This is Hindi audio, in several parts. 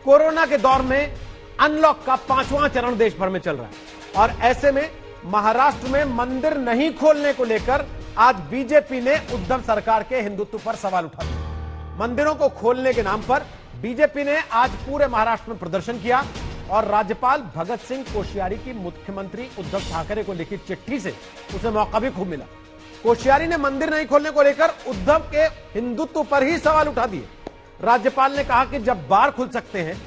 कोरोना के दौर में अनलॉक का 5वां चरण देश भर में चल रहा है और ऐसे में महाराष्ट्र में मंदिर नहीं खोलने को लेकर आज बीजेपी ने उद्धव सरकार के हिंदुत्व पर सवाल उठा दिया। मंदिरों को खोलने के नाम पर बीजेपी ने आज पूरे महाराष्ट्र में प्रदर्शन किया और राज्यपाल भगत सिंह कोश्यारी की मुख्यमंत्री उद्धव ठाकरे को लिखी चिट्ठी से उसे मौका भी खूब मिला। कोश्यारी ने मंदिर नहीं खोलने को लेकर उद्धव के हिंदुत्व पर ही सवाल उठा दिए। राज्यपाल ने कहा कि जब बार खुल सकते हैं,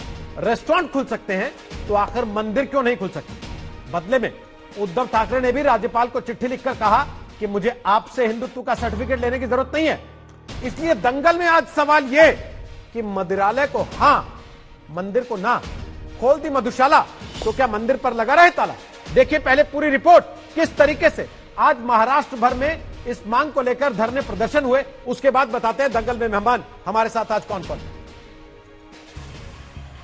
रेस्टोरेंट खुल सकते हैं, तो आखिर मंदिर क्यों नहीं खुल सकते। बदले में उद्धव ठाकरे ने भी राज्यपाल को चिट्ठी लिखकर कहा कि मुझे आपसे हिंदुत्व का सर्टिफिकेट लेने की जरूरत नहीं है। इसलिए दंगल में आज सवाल यह कि मंदिरालय को हां, मंदिर को ना। खोल दी मधुशाला तो क्या मंदिर पर लगा रहे ताला। देखिए पहले पूरी रिपोर्ट किस तरीके से आज महाराष्ट्र भर में इस मांग को लेकर धरने प्रदर्शन हुए, उसके बाद बताते हैं दंगल में मेहमान हमारे साथ आज कौन कौन।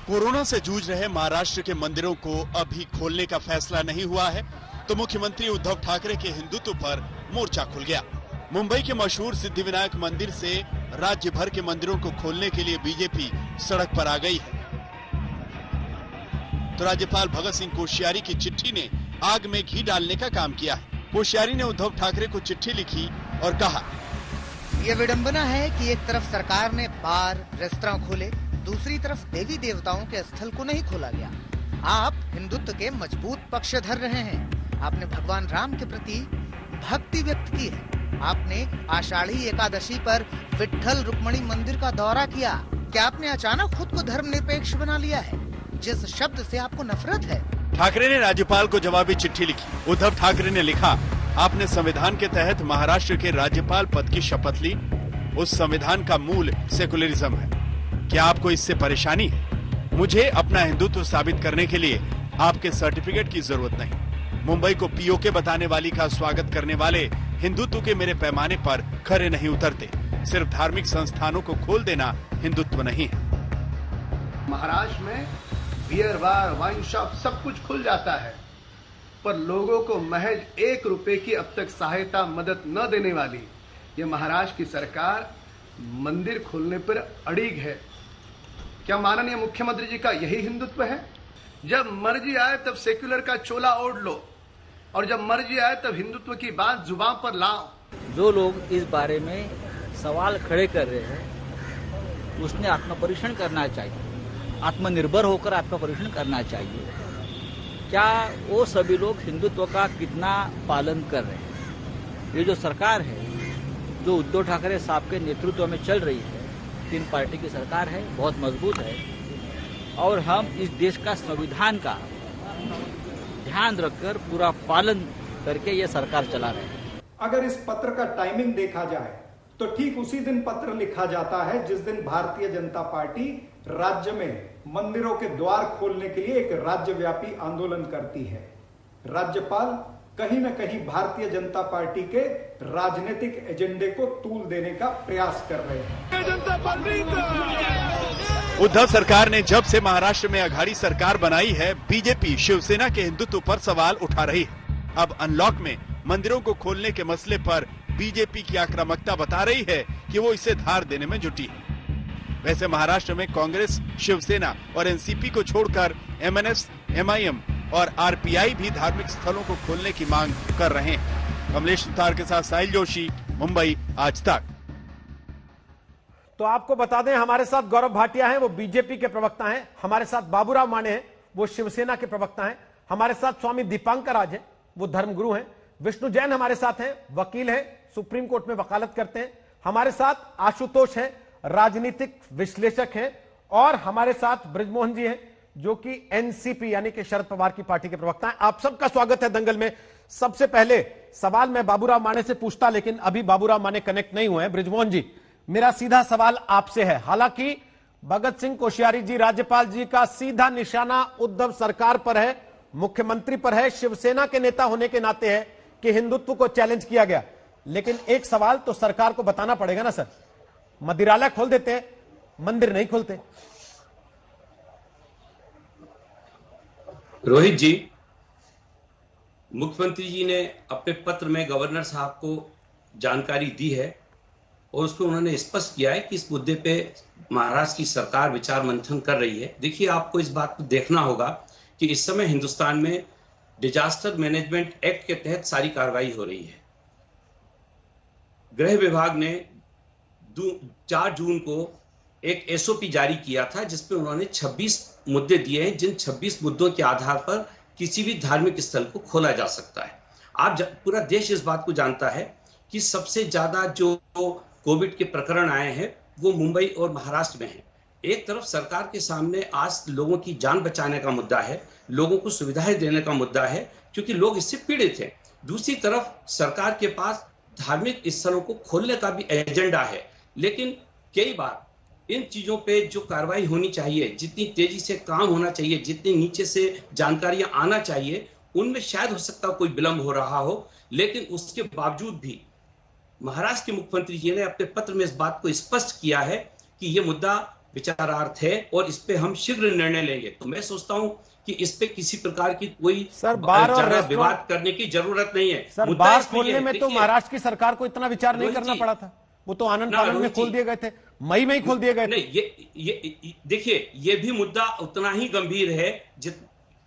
कोरोना से जूझ रहे महाराष्ट्र के मंदिरों को अभी खोलने का फैसला नहीं हुआ है तो मुख्यमंत्री उद्धव ठाकरे के हिंदुत्व पर मोर्चा खुल गया। मुंबई के मशहूर सिद्धिविनायक मंदिर से राज्य भर के मंदिरों को खोलने के लिए बीजेपी सड़क पर आ गई है तो राज्यपाल भगत सिंह कोश्यारी की चिट्ठी ने आग में घी डालने का काम किया है। कोश्यारी ने उद्धव ठाकरे को चिट्ठी लिखी और कहा, ये विडंबना है कि एक तरफ सरकार ने बार रेस्तरां खोले, दूसरी तरफ देवी देवताओं के स्थल को नहीं खोला गया। आप हिंदुत्व के मजबूत पक्षधर रहे हैं। आपने भगवान राम के प्रति भक्ति व्यक्त की है। आपने आषाढ़ी एकादशी पर विट्ठल रुक्मणी मंदिर का दौरा किया। क्या आपने अचानक खुद को धर्मनिरपेक्ष बना लिया है, जिस शब्द से आपको नफरत है। ठाकरे ने राज्यपाल को जवाबी चिट्ठी लिखी। उद्धव ठाकरे ने लिखा, आपने संविधान के तहत महाराष्ट्र के राज्यपाल पद की शपथ ली। उस संविधान का मूल सेकुलरिज्म है। क्या आपको इससे परेशानी है? मुझे अपना हिंदुत्व साबित करने के लिए आपके सर्टिफिकेट की जरूरत नहीं। मुंबई को पीओके बताने वाली का स्वागत करने वाले हिंदुत्व के मेरे पैमाने पर खरे नहीं उतरते। सिर्फ धार्मिक संस्थानों को खोल देना हिंदुत्व नहीं है। महाराष्ट्र में बियर बार, वाइन शॉप सब कुछ खुल जाता है, पर लोगों को महज 1 रुपए की अब तक सहायता मदद न देने वाली ये महाराष्ट्र की सरकार मंदिर खोलने पर अड़िग है। क्या माननीय मुख्यमंत्री जी का यही हिंदुत्व है? जब मर्जी आए तब सेक्युलर का चोला ओढ़ लो और जब मर्जी आए तब हिंदुत्व की बात जुबान पर लाओ। जो लोग इस बारे में सवाल खड़े कर रहे हैं उसने आत्मपरीक्षण करना चाहिए, आत्मनिर्भर होकर आत्मपरीक्षण करना चाहिए। क्या वो सभी लोग हिंदुत्व का कितना पालन कर रहे हैं? ये जो सरकार है, जो उद्धव ठाकरे साहब के नेतृत्व में चल रही है, 3 पार्टी की सरकार है, बहुत मजबूत है और हम इस देश का संविधान का ध्यान रखकर पूरा पालन करके ये सरकार चला रहे हैं। अगर इस पत्र का टाइमिंग देखा जाए तो ठीक उसी दिन पत्र लिखा जाता है जिस दिन भारतीय जनता पार्टी राज्य में मंदिरों के द्वार खोलने के लिए एक राज्यव्यापी आंदोलन करती है। राज्यपाल कहीं न कहीं भारतीय जनता पार्टी के राजनीतिक एजेंडे को तूल देने का प्रयास कर रहे हैं। उद्धव सरकार ने जब से महाराष्ट्र में अघाड़ी सरकार बनाई है, बीजेपी शिवसेना के हिंदुत्व पर सवाल उठा रही है। अब अनलॉक में मंदिरों को खोलने के मसले पर बीजेपी की आक्रामकता बता रही है कि वो इसे धार देने में जुटी है। वैसे महाराष्ट्र में कांग्रेस, शिवसेना और एनसीपी को छोड़कर एमएनएस, एमआईएम और आरपीआई भी धार्मिक स्थलों को खोलने की मांग कर रहे हैं। कमलेश सुतार के साथ साहिल जोशी, मुंबई आज तक। तो आपको बता दें हमारे साथ गौरव भाटिया हैं, वो बीजेपी के प्रवक्ता हैं। हमारे साथ बाबूराव माने हैं, वो शिवसेना के प्रवक्ता हैं। हमारे साथ स्वामी दीपांकर राज हैं, वो धर्मगुरु हैं। विष्णु जैन हमारे साथ हैं, वकील हैं, सुप्रीम कोर्ट में वकालत करते हैं। हमारे साथ आशुतोष हैं, राजनीतिक विश्लेषक हैं। और हमारे साथ ब्रिजमोहन जी हैं, जो कि एनसीपी यानी कि शरद पवार की पार्टी के प्रवक्ता हैं। आप सबका स्वागत है दंगल में। सबसे पहले सवाल मैं बाबूराव माने से पूछता, लेकिन अभी बाबूराव माने कनेक्ट नहीं हुए हैं। ब्रिजमोहन जी, मेरा सीधा सवाल आपसे है। हालांकि भगत सिंह कोश्यारी जी, राज्यपाल जी का सीधा निशाना उद्धव सरकार पर है, मुख्यमंत्री पर है, शिवसेना के नेता होने के नाते है कि हिंदुत्व को चैलेंज किया गया। लेकिन एक सवाल तो सरकार को बताना पड़ेगा ना सर, मंदिरालय खोल देते हैं, मंदिर नहीं खोलते। रोहित जी, मुख्यमंत्री जी ने अपने पत्र में गवर्नर साहब को जानकारी दी है और उसमें उन्होंने स्पष्ट किया है कि इस मुद्दे पे महाराष्ट्र की सरकार विचार मंथन कर रही है। देखिए, आपको इस बात को देखना होगा कि इस समय हिंदुस्तान में डिजास्टर मैनेजमेंट एक्ट के तहत सारी कार्रवाई हो रही है। गृह विभाग ने 4 जून को एक एसओपी जारी किया था जिसमें उन्होंने 26 मुद्दे दिए हैं, जिन 26 मुद्दों के आधार पर किसी भी धार्मिक स्थल को खोला जा सकता है। पूरा देश इस बात को जानता है कि सबसे ज्यादा जो कोविड के प्रकरण आए हैं वो मुंबई और महाराष्ट्र में है। एक तरफ सरकार के सामने आज लोगों की जान बचाने का मुद्दा है, लोगों को सुविधाएं देने का मुद्दा है, क्योंकि लोग इससे पीड़ित हैं। दूसरी तरफ सरकार के पास धार्मिक स्थलों को खोलने का भी एजेंडा है, लेकिन कई बार इन चीजों पे जो कार्रवाई होनी चाहिए, जितनी तेजी से काम होना चाहिए, जितनी नीचे से जानकारियां आना चाहिए, उनमें शायद हो सकता कोई विलंब हो रहा हो। लेकिन उसके बावजूद भी महाराष्ट्र के मुख्यमंत्री जी ने अपने पत्र में इस बात को स्पष्ट किया है कि यह मुद्दा विचारार्थ है और इस पे हम शीघ्र निर्णय लेंगे। तो मैं सोचता हूं कि इस पे किसी प्रकार की कोई विवाद करने की जरूरत नहीं है। सर, बार खोलने में तो महाराष्ट्र की सरकार को इतना विचार नहीं करना पड़ा था, वो तो आनंद फानंद में खोल दिए गए थे, मई में ही खोल दिए गए थे। नहीं, ये देखिए, ये भी मुद्दा उतना ही गंभीर है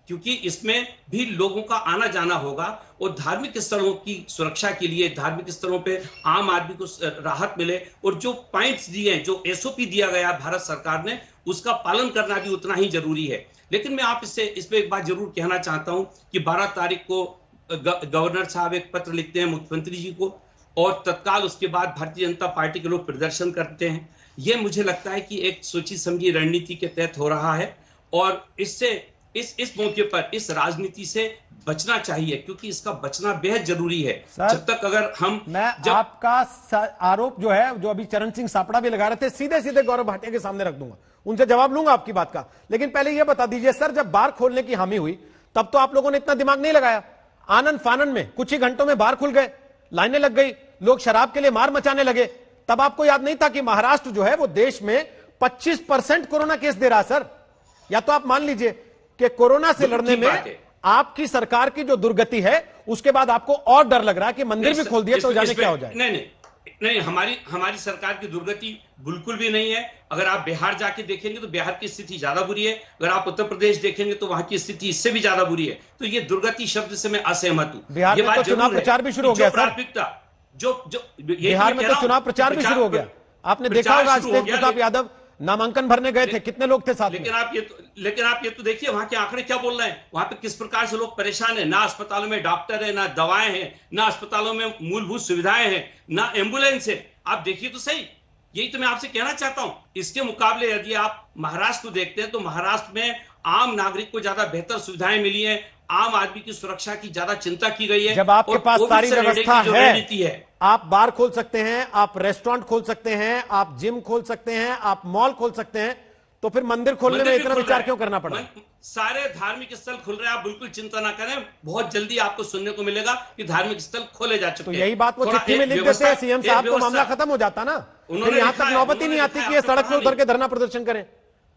क्योंकि इसमें भी लोगों का आना जाना होगा और धार्मिक स्थलों की सुरक्षा के लिए, धार्मिक स्थलों पे आम आदमी को राहत मिले, और जो पॉइंट्स दिए हैं, जो एसओपी दिया गया भारत सरकार ने, उसका पालन करना भी उतना ही जरूरी है। लेकिन मैं इसमें एक बात जरूर कहना चाहता हूं कि 12 तारीख को गवर्नर साहब एक पत्र लिखते हैं मुख्यमंत्री जी को, और तत्काल उसके बाद भारतीय जनता पार्टी के लोग प्रदर्शन करते हैं। यह मुझे लगता है कि एक सोची समझी रणनीति के तहत हो रहा है, और इससे इस मौके पर इस राजनीति से बचना चाहिए, क्योंकि इसका बचना बेहद जरूरी है। जब तक अगर आपका आरोप जो है, जो अभी चरण सिंह सापड़ा भी लगा रहे थे, सीधे सीधे गौरव भाटिया के सामने रख दूंगा, उनसे जवाब लूंगा आपकी बात का। लेकिन पहले यह बता दीजिए सर, जब बार खोलने की हामी हुई तब तो आप लोगों ने इतना दिमाग नहीं लगाया। आनंद फानंद में कुछ ही घंटों में बार खुल गए, लाइनें लग गई, लोग शराब के लिए मार मचाने लगे। तब आपको याद नहीं था कि महाराष्ट्र जो है वो देश में 25% कोरोना केस दे रहा है सर? या तो आप मान लीजिए कि कोरोना से लड़ने में आपकी सरकार की जो दुर्गति है, उसके बाद आपको और डर लग रहा है कि मंदिर भी खोल दिया तो जाने क्या हो जाए। नहीं, हमारी सरकार की दुर्गति बिल्कुल भी नहीं है। अगर आप बिहार जाके देखेंगे तो बिहार की स्थिति ज्यादा बुरी है, अगर आप उत्तर प्रदेश देखेंगे तो वहां की स्थिति इससे भी ज्यादा बुरी है। तो ये दुर्गति शब्द से मैं असहमत हूं। बिहार में तो चुनाव प्रचार भी शुरू हो गया सर, बिहार में तो चुनाव प्रचार भी शुरू हो गया। आपने देखा होगा, तेज प्रताप यादव नामांकन भरने गए थे, कितने लोग थे साथ में? लेकिन आप ये तो देखिए वहां के आंकड़े क्या बोल रहे हैं, वहां पे किस प्रकार से लोग परेशान हैं। ना अस्पतालों में डॉक्टर है, ना दवाएं हैं, ना अस्पतालों में मूलभूत सुविधाएं हैं, ना एम्बुलेंस है। आप देखिए तो सही, यही तो मैं आपसे कहना चाहता हूं। इसके मुकाबले यदि आप महाराष्ट्र को देखते हैं तो महाराष्ट्र में आम नागरिक को ज्यादा बेहतर सुविधाएं मिली है, आम आदमी की सुरक्षा की ज्यादा चिंता की गई है। जब आपके पास सारी व्यवस्था है, आप बार खोल सकते हैं, आप रेस्टोरेंट खोल सकते हैं, आप जिम खोल सकते हैं, आप मॉल खोल सकते हैं, तो फिर मंदिर खोलने में इतना विचार क्यों करना पड़ा? सारे धार्मिक स्थल खुल रहे हैं, आप बिल्कुल चिंता ना करें, बहुत जल्दी आपको सुनने को मिलेगा कि धार्मिक स्थल खोले जा चुके हैं। तो यही बात वो चिट्ठी में लिख देते हैं सीएम साहब, तो मामला खत्म हो जाता ना। फिर यहां तक नौबत ही नहीं आती कि ये सड़क पे उतर के धरना प्रदर्शन करें।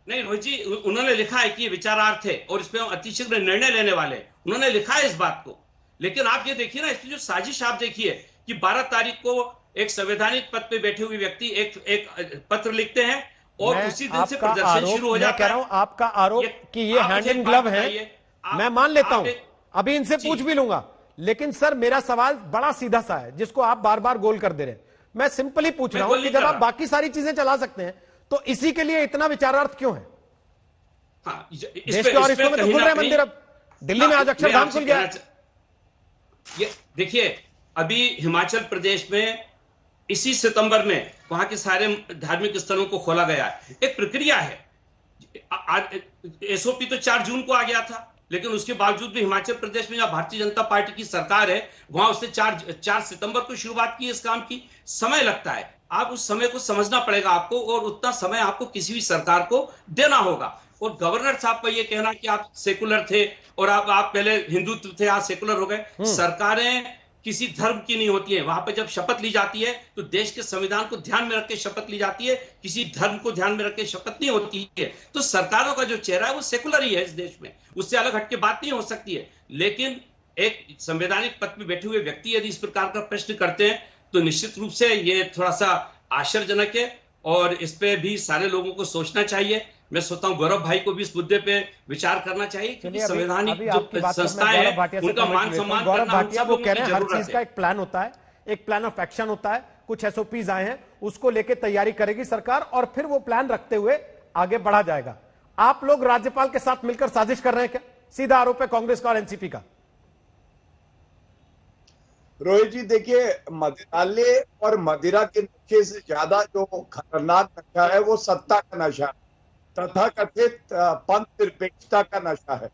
नहीं रोहित जी, उन्होंने लिखा है कि ये विचारार्थ है और इसमें हम अतिशीघ्र निर्णय लेने वाले, उन्होंने लिखा है इस बात को। लेकिन आप ये देखिए ना, इसकी जो साजिश आप देखिए कि 12 तारीख को एक संवैधानिक पद पे बैठे हुए व्यक्ति एक पत्र लिखते हैं और उसी दिन से प्रदर्शन शुरू हो जाता है। कह रहा हूं आपका आरोप कि ये हैंड इन ग्लव है, मैं मान लेता हूं, अभी इनसे पूछ भी लूंगा। लेकिन सर मेरा सवाल बड़ा सीधा सा है, जिसको आप बार बार गोल कर दे रहे हैं। मैं सिंपली पूछ रहा हूं कि जब आप बाकी सारी चीजें चला सकते हैं तो इसी के लिए इतना विचारार्थ क्यों है? देश के और हिस्सों में तो खुल रहे मंदिर, अब दिल्ली में आज अक्षरधाम खुल गया। देखिए, अभी हिमाचल प्रदेश में इसी सितंबर में वहां के सारे धार्मिक स्थलों को खोला गया है। एक प्रक्रिया है। एसओपी तो 4 जून को आ गया था, लेकिन उसके बावजूद भी हिमाचल प्रदेश में जहां भारतीय जनता पार्टी की सरकार है, वहां उसने 4 सितंबर को शुरुआत की इस काम की। समय लगता है, आप उस समय को समझना पड़ेगा आपको, और उतना समय आपको किसी भी सरकार को देना होगा। और गवर्नर साहब का ये कहना कि आप सेकुलर थे और आप पहले हिंदुत्व थे, आज सेकुलर हो गए। सरकारें किसी धर्म की नहीं होती है। वहां पर जब शपथ ली जाती है तो देश के संविधान को ध्यान में रख के शपथ ली जाती है, किसी धर्म को ध्यान में रख के शपथ नहीं होती है। तो सरकारों का जो चेहरा है वो सेकुलर ही है इस देश में, उससे अलग हटके बात नहीं हो सकती है। लेकिन एक संवैधानिक पद पर बैठे हुए व्यक्ति यदि इस प्रकार का प्रश्न करते हैं तो निश्चित रूप से ये थोड़ा सा आश्चर्यजनक है और इस पे भी सारे लोगों को सोचना चाहिए। मैं सोचता हूँ गौरव भाई को भी इस मुद्दे पे विचार करना चाहिए क्योंकि संवैधानिक जो संस्थाएं हैं उनका मान सम्मान गौरव करना हम भाटिया सब वो लोगों कह की रहे हैं हर जरूरत चीज का है। एक प्लान होता है, एक प्लान ऑफ एक्शन होता है, कुछ एसओपीज आए हैं, उसको लेके तैयारी करेगी सरकार और फिर वो प्लान रखते हुए आगे बढ़ा जाएगा। आप लोग राज्यपाल के साथ मिलकर साजिश कर रहे हैं क्या? सीधा आरोप है कांग्रेस का और एनसीपी का। रोहित जी देखिए, मदिरालय और मदिरा के नशे से ज्यादा जो खतरनाक नशा है वो सत्ता का नशा है, तथाकथित पंथ निरपेक्षता का नशा है।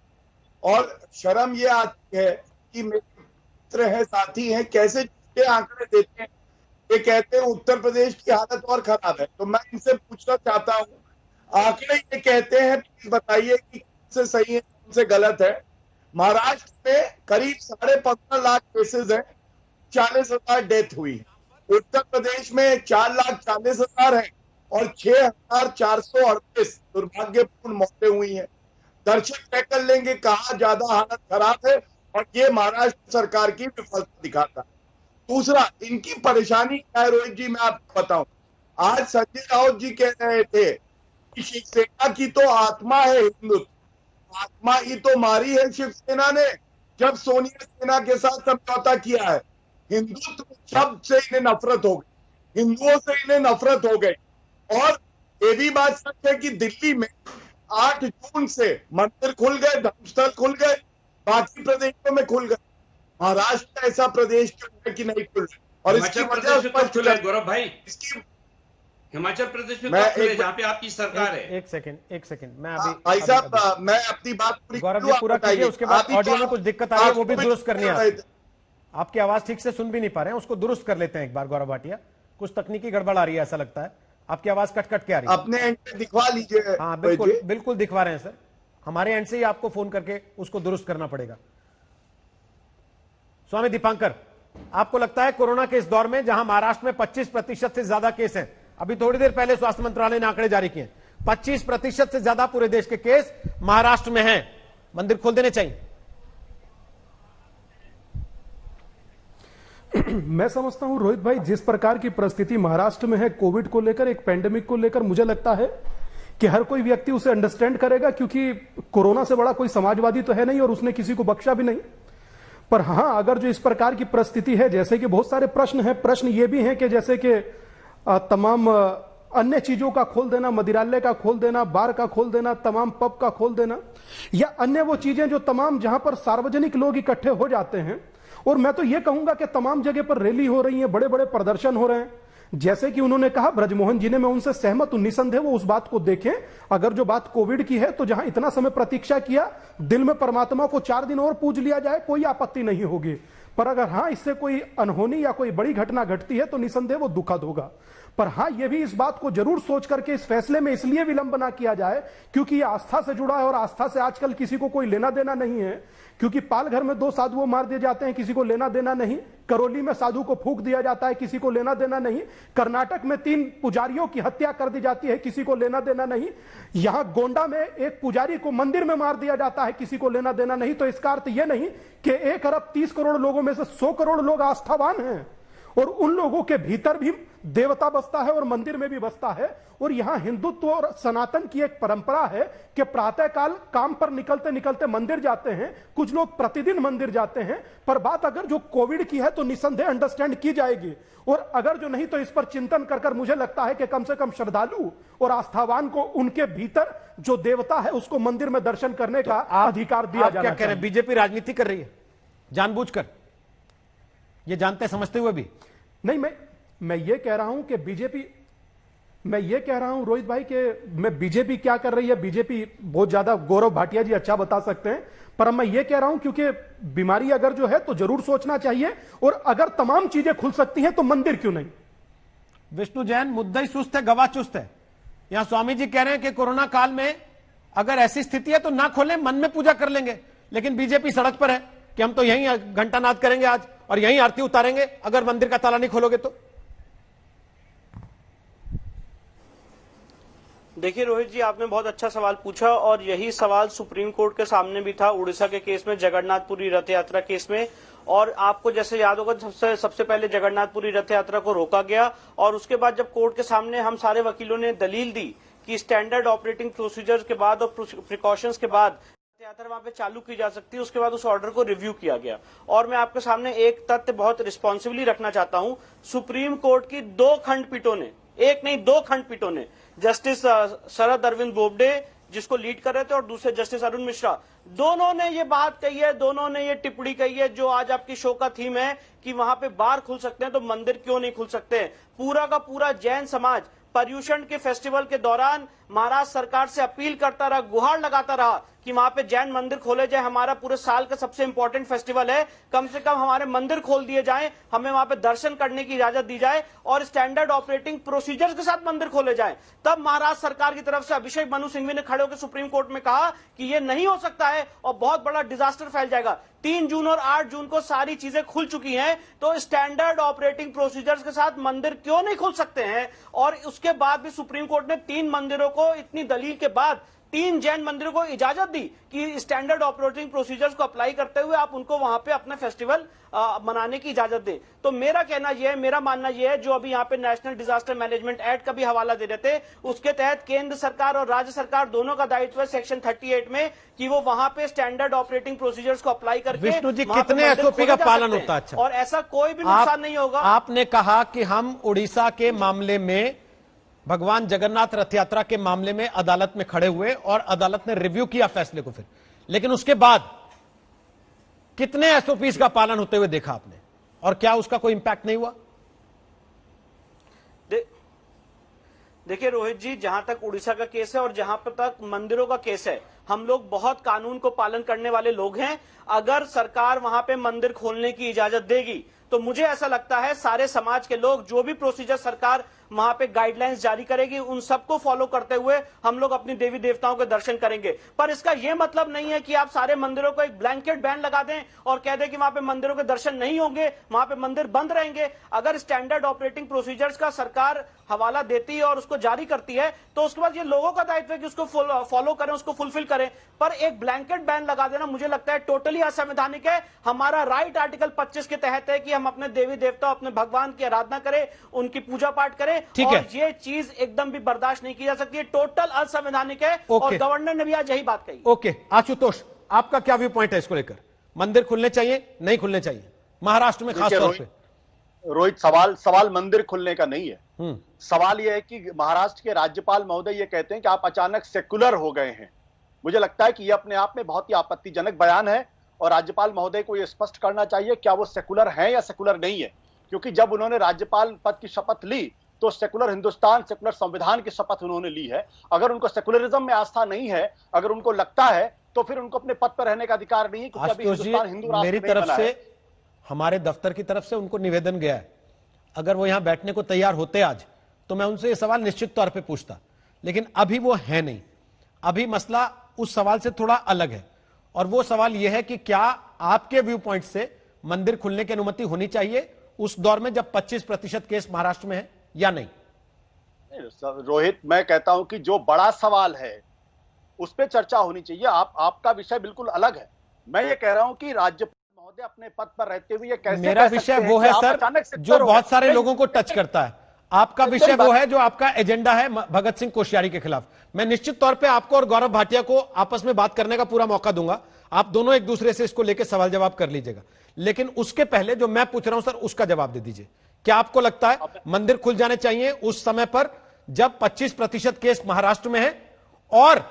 और शर्म ये आती है कि मेरे मित्र हैं, साथी हैं, कैसे झूठे आंकड़े देते हैं। ये कहते हैं उत्तर प्रदेश की हालत और खराब है, तो मैं इनसे पूछना चाहता हूँ, आंकड़े ये कहते हैं, प्लीज बताइए कि कौन से सही है कौन से गलत है। महाराष्ट्र में करीब 15.5 लाख केसेस हैं, 40,000 डेथ हुई है। उत्तर प्रदेश में 4,40,000 है और 6,438 दुर्भाग्यपूर्ण मौतें हुई हैं। दर्शक तय कर लेंगे कहाँ ज्यादा हालत खराब है और ये महाराष्ट्र सरकार की विफलता दिखाता है। दूसरा, इनकी परेशानी क्या है रोहित जी, मैं आपको बताऊं। आज संजय राउत जी कह रहे थे कि शिवसेना की तो आत्मा है हिंदुत्व, आत्मा ही तो मारी है शिवसेना ने जब सोनिया सेना के साथ समझौता किया है। हिंदुत्व शब्द से इन्हें नफरत हो गई, हिंदुओं से इन्हें नफरत हो गई। और ये भी बात सच है कि दिल्ली में 8 जून से मंदिर खुल गए, धर्मस्थल खुल गए, बाकी प्रदेशों में खुल गए। महाराष्ट्र ऐसा प्रदेश क्यों है कि नहीं खुल रहे? और इसकी वजह स्पष्ट है गौरव भाई, इसकी हिमाचल प्रदेश में कब खुले जहाँ पे आपकी सरकार है? एक सेकंड मैं अभी भाई साहब मैं अपनी बात गौरव जी पूरा कीजिए, उसके बाद ऑडियो में कुछ दिक्कत आ रही है वो भी दुरुस्त करनी है। आपकी आवाज ठीक से सुन भी नहीं पा रहे हैं, उसको दुरुस्त कर लेते हैं एक बार। गौरव भाटिया, कुछ तकनीकी गड़बड़ आ रही है ऐसा लगता है, आपकी आवाज कट कट के आ रही है। अपने एंड पे दिखवा लीजिए। हाँ बिल्कुल दिखवा रहे हैं सर, हमारे एंड से ही आपको फोन करके उसको दुरुस्त करना पड़ेगा। स्वामी दीपांकर, आपको लगता है कोरोना के इस दौर में जहां महाराष्ट्र में 25% से ज्यादा केस हैं, अभी थोड़ी देर पहले स्वास्थ्य मंत्रालय ने आंकड़े जारी किए, 25% से ज्यादा पूरे देश के केस महाराष्ट्र में हैं, मंदिर खोल देने चाहिए? मैं समझता हूं रोहित भाई, जिस प्रकार की परिस्थिति महाराष्ट्र में है कोविड को लेकर, एक पेंडेमिक को लेकर, मुझे लगता है कि हर कोई व्यक्ति उसे अंडरस्टैंड करेगा, क्योंकि कोरोना से बड़ा कोई समाजवादी तो है नहीं और उसने किसी को बख्शा भी नहीं। पर हां, अगर जो इस प्रकार की परिस्थिति है, जैसे कि बहुत सारे प्रश्न हैं, प्रश्न ये भी हैं कि जैसे कि तमाम अन्य चीजों का खोल देना, मदिरालय का खोल देना, बार का खोल देना, तमाम पब का खोल देना, या अन्य वो चीजें जो तमाम जहां पर सार्वजनिक लोग इकट्ठे हो जाते हैं। और मैं तो ये कहूंगा कि तमाम जगह पर रैली हो रही है, बड़े बड़े प्रदर्शन हो रहे हैं। जैसे कि उन्होंने कहा, ब्रजमोहन जी ने, मैं उनसे सहमत हूं, निसंदेह वो उस बात को देखें। अगर जो बात कोविड की है तो जहां इतना समय प्रतीक्षा किया, दिल में परमात्मा को 4 दिन और पूज लिया जाए, कोई आपत्ति नहीं होगी। पर अगर हां इससे कोई अनहोनी या कोई बड़ी घटना घटती है तो निसंदेह वो दुखद होगा। पर हां, यह भी इस बात को जरूर सोच करके इस फैसले में इसलिए विलंब ना किया जाए क्योंकि यह आस्था से जुड़ा है और आस्था से आजकल किसी को कोई लेना देना नहीं है। क्योंकि पालघर में 2 साधुओं मार दिए जाते हैं, किसी को लेना देना नहीं। करौली में साधु को फूंक दिया जाता है, किसी को लेना देना नहीं। कर्नाटक में 3 पुजारियों की हत्या कर दी जाती है, किसी को लेना देना नहीं। यहां गोंडा में एक पुजारी को मंदिर में मार दिया जाता है, किसी को लेना देना नहीं। तो इसका अर्थ यह नहीं कि 1 अरब 30 करोड़ लोगों में से 100 करोड़ लोग आस्थावान हैं और उन लोगों के भीतर भी देवता बसता है और मंदिर में भी बसता है। और यहां हिंदुत्व और सनातन की एक परंपरा है कि प्रातःकाल काम पर निकलते निकलते मंदिर जाते हैं, कुछ लोग प्रतिदिन मंदिर जाते हैं। पर बात अगर जो कोविड की है तो निसंदेह अंडरस्टैंड की जाएगी, और अगर जो नहीं तो इस पर चिंतन कर मुझे लगता है कि कम से कम श्रद्धालु और आस्थावान को उनके भीतर जो देवता है उसको मंदिर में दर्शन करने का अधिकार दिया जाना चाहिए। क्या कह रहे हैं, बीजेपी राजनीति कर रही है जानबूझकर, ये जानते समझते हुए भी? नहीं, मैं ये कह रहा हूं कि बीजेपी, मैं ये कह रहा हूं रोहित भाई कि मैं बीजेपी क्या कर रही है, बीजेपी बहुत ज्यादा, गौरव भाटिया जी अच्छा बता सकते हैं। पर मैं ये कह रहा हूं क्योंकि बीमारी अगर जो है तो जरूर सोचना चाहिए, और अगर तमाम चीजें खुल सकती हैं तो मंदिर क्यों नहीं? विष्णु जैन, मुद्दा ही सुस्त है, गवाह चुस्त है। यहां स्वामी जी कह रहे हैं कि कोरोना काल में अगर ऐसी स्थिति है तो ना खोलें, मन में पूजा कर लेंगे। लेकिन बीजेपी सड़क पर है कि हम तो यहीं घंटानाद करेंगे आज और यहीं आरती उतारेंगे अगर मंदिर का ताला नहीं खोलोगे तो। देखिए रोहित जी, आपने बहुत अच्छा सवाल पूछा और यही सवाल सुप्रीम कोर्ट के सामने भी था उड़ीसा के केस में, जगन्नाथपुरी रथ यात्रा केस में। और आपको जैसे याद होगा, सबसे पहले जगन्नाथपुरी रथ यात्रा को रोका गया और उसके बाद जब कोर्ट के सामने हम सारे वकीलों ने दलील दी कि स्टैंडर्ड ऑपरेटिंग प्रोसीजर्स के बाद और प्रिकॉशंस के बाद यात्रा वहां पे चालू की जा सकती है, उसके बाद उस ऑर्डर को रिव्यू किया गया। और मैं आपके सामने एक तथ्य बहुत रिस्पॉन्सिबली रखना चाहता हूं, सुप्रीम कोर्ट की 2 खंडपीठों ने, एक नहीं 2 खंडपीठों ने, जस्टिस शरद अरविंद बोबडे जिसको लीड कर रहे थे और दूसरे जस्टिस अरुण मिश्रा, दोनों ने ये बात कही है, दोनों ने ये टिप्पणी कही है जो आज आपकी शो का थीम है कि वहां पे बार खुल सकते हैं तो मंदिर क्यों नहीं खुल सकते। पूरा का पूरा जैन समाज पर्यूषण के फेस्टिवल के दौरान महाराष्ट्र सरकार से अपील करता रहा, गुहार लगाता रहा कि वहां पे जैन मंदिर खोले जाए, हमारा पूरे साल का सबसे इंपॉर्टेंट फेस्टिवल है, कम से कम हमारे मंदिर खोल दिए जाएं, हमें वहां पे दर्शन करने की इजाजत दी जाए और स्टैंडर्ड ऑपरेटिंग प्रोसीजर्स के साथ मंदिर खोले जाएं। तब महाराष्ट्र सरकार की तरफ से अभिषेक मनु सिंघवी ने खड़े होकर सुप्रीम कोर्ट में कहा कि ये नहीं हो सकता है और बहुत बड़ा डिजास्टर फैल जाएगा। 3 जून और 8 जून को सारी चीजें खुल चुकी हैं, तो स्टैंडर्ड ऑपरेटिंग प्रोसीजर्स के साथ मंदिर क्यों नहीं खुल सकते हैं। और उसके बाद भी सुप्रीम कोर्ट ने 3 मंदिरों को, इतनी दलील के बाद 3 जैन मंदिरों को इजाजत दी कि स्टैंडर्ड ऑपरेटिंग प्रोसीजर्स को अप्लाई करते हुए आप उनको वहां पे अपना फेस्टिवल मनाने की इजाजत दें। तो मेरा कहना यह है, मेरा मानना यह है, जो अभी यहाँ पे नेशनल डिजास्टर मैनेजमेंट एक्ट का भी हवाला दे रहे थे, उसके तहत केंद्र सरकार और राज्य सरकार दोनों का दायित्व है सेक्शन 38 में कि वो वहां पे स्टैंडर्ड ऑपरेटिंग प्रोसीजर्स को अप्लाई करके विष्णु जी कितने एसओपी का पालन होता है? अच्छा, और ऐसा कोई भी नुकसान नहीं होगा। आपने कहा कि हम उड़ीसा के मामले में, भगवान जगन्नाथ रथ यात्रा के मामले में अदालत में खड़े हुए और अदालत ने रिव्यू किया फैसले को फिर, लेकिन उसके बाद कितने एसओपीज का पालन होते हुए देखा आपने और क्या उसका कोई इंपैक्ट नहीं हुआ? देखिए रोहित जी, जहां तक उड़ीसा का केस है और जहां तक मंदिरों का केस है, हम लोग बहुत कानून को पालन करने वाले लोग हैं। अगर सरकार वहां पे मंदिर खोलने की इजाजत देगी तो मुझे ऐसा लगता है सारे समाज के लोग, जो भी प्रोसीजर सरकार वहां पे गाइडलाइंस जारी करेगी, उन सबको फॉलो करते हुए हम लोग अपनी देवी देवताओं के दर्शन करेंगे। पर इसका यह मतलब नहीं है कि आप सारे मंदिरों को एक ब्लैंकेट बैन लगा दें और कह दें कि वहां पे मंदिरों के दर्शन नहीं होंगे, वहां पे मंदिर बंद रहेंगे। अगर स्टैंडर्ड ऑपरेटिंग प्रोसीजर्स का सरकार हवाला देती है और उसको जारी करती है तो उसके बाद ये लोगों का दायित्व है कि उसको फॉलो करें, उसको फुलफिल करें। पर एक ब्लैंकेट बैन लगा देना मुझे लगता है टोटली असंवैधानिक है। हमारा राइट आर्टिकल 25 के तहत है कि हम अपने देवी देवता, अपने भगवान की आराधना करें, उनकी पूजा पाठ करें, और ये चीज एकदम भी बर्दाश्त नहीं की जा सकती है, टोटल असंवैधानिक है। और गवर्नर ने भी आज यही बात कही। ओके, आशुतोष, आपका क्या व्यू पॉइंट है इसको लेकर? मंदिर खुलने चाहिए, नहीं खुलने चाहिए, महाराष्ट्र में खासतौर पे? रोहित, सवाल मंदिर खुलने का नहीं है। सवाल यह है कि महाराष्ट्र के राज्यपाल महोदय ये कहते हैं कि आप अचानक सेकुलर हो गए हैं। मुझे लगता है कि यह अपने आप में बहुत ही आपत्तिजनक बयान है और राज्यपाल महोदय को यह स्पष्ट करना चाहिए क्या वो सेकुलर हैं या सेकुलर नहीं है। क्योंकि जब उन्होंने राज्यपाल पद की शपथ ली तो सेकुलर हिंदुस्तान, सेकुलर संविधान की शपथ उन्होंने ली है। अगर उनको सेकुलरिज्म में आस्था नहीं है, अगर उनको लगता है, तो फिर उनको अपने पद पर रहने का अधिकार नहीं है, क्योंकि अभी हिंदुस्तान हिंदू राष्ट्र मेरी तरफ से, हमारे दफ्तर की तरफ से उनको निवेदन गया है, अगर वो यहां बैठने को तैयार होते आज तो मैं उनसे ये सवाल निश्चित तौर पे पूछता, लेकिन अभी वो है नहीं। अभी मसला उस सवाल से थोड़ा अलग है और वो सवाल यह है कि क्या आपके व्यू पॉइंट से मंदिर खुलने की अनुमति होनी चाहिए उस दौर में जब 25% केस महाराष्ट्र में है या नहीं? रोहित, मैं कहता हूं कि जो बड़ा सवाल है उस पर चर्चा होनी चाहिए। आपका विषय बिल्कुल अलग है। मैं ये कह रहा हूं कि राज्यपाल महोदय अपने पद पर रहते हुए ये कैसे, मेरा विषय वो है सर जो बहुत सारे लोगों को टच करता है। आपका विषय वो है जो आपका एजेंडा है भगत सिंह कोश्यारी के खिलाफ। मैं निश्चित तौर पे आपको और गौरव भाटिया को आपस में बात करने का पूरा मौका दूंगा, आप दोनों एक दूसरे से इसको लेकर सवाल जवाब कर लीजिएगा, लेकिन उसके पहले जो मैं पूछ रहा हूं सर उसका जवाब दे दीजिए। क्या आपको लगता है मंदिर खुल जाने चाहिए उस समय पर जब 25% केस महाराष्ट्र में है और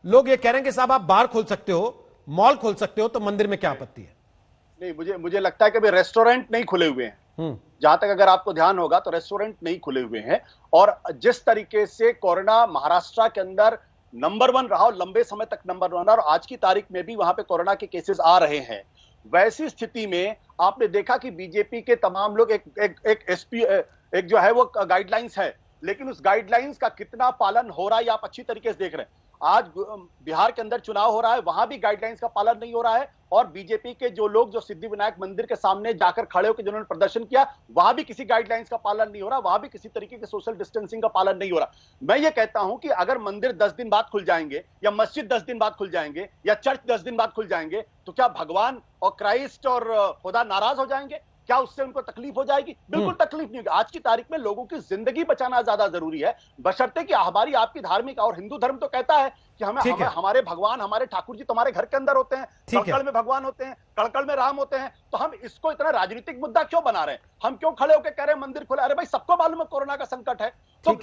लोग ये कह रहे हैं कि साहब आप बार खोल सकते हो, मॉल खोल सकते हो, तो मंदिर में क्या आपत्ति है? नहीं, मुझे लगता है कि अभी रेस्टोरेंट नहीं खुले हुए हैं। जहां तक अगर आपको ध्यान होगा तो रेस्टोरेंट नहीं खुले हुए हैं और जिस तरीके से कोरोना महाराष्ट्र के अंदर नंबर 1 रहा और लंबे समय तक नंबर 1 और आज की तारीख में भी वहां पे कोरोना के केसेस आ रहे हैं, वैसी स्थिति में आपने देखा कि बीजेपी के तमाम लोग एक जो है वो गाइडलाइंस है, लेकिन उस गाइडलाइंस का कितना पालन हो रहा है आप अच्छी तरीके से देख रहे हैं। आज बिहार के अंदर चुनाव हो रहा है, वहां भी गाइडलाइंस का पालन नहीं हो रहा है, और बीजेपी के जो लोग जो सिद्धिविनायक मंदिर के सामने जाकर खड़े होकर जिन्होंने प्रदर्शन किया, वहां भी किसी गाइडलाइंस का पालन नहीं हो रहा, वहां भी किसी तरीके के सोशल डिस्टेंसिंग का पालन नहीं हो रहा। मैं ये कहता हूं कि अगर मंदिर 10 दिन बाद खुल जाएंगे, या मस्जिद 10 दिन बाद खुल जाएंगे, या चर्च 10 दिन बाद खुल जाएंगे, तो क्या भगवान और क्राइस्ट और खुदा नाराज हो जाएंगे? क्या उससे उनको तकलीफ हो जाएगी? बिल्कुल तकलीफ नहीं होगी। आज की तारीख में लोगों की जिंदगी बचाना ज्यादा जरूरी है, बशर्ते कि हमारी आपकी धार्मिक, और हिंदू धर्म तो कहता है कि हमारे भगवान, हमारे ठाकुर जी तुम्हारे घर के अंदर होते हैं, कड़कड़ में भगवान होते हैं, कड़कड़ में राम होते हैं, तो हम इसको इतना राजनीतिक मुद्दा क्यों बना रहे हैं? हम क्यों खड़े होकर कह रहे हैं मंदिर खुला? अरे भाई, सबको मालूम है कोरोना का संकट है, तो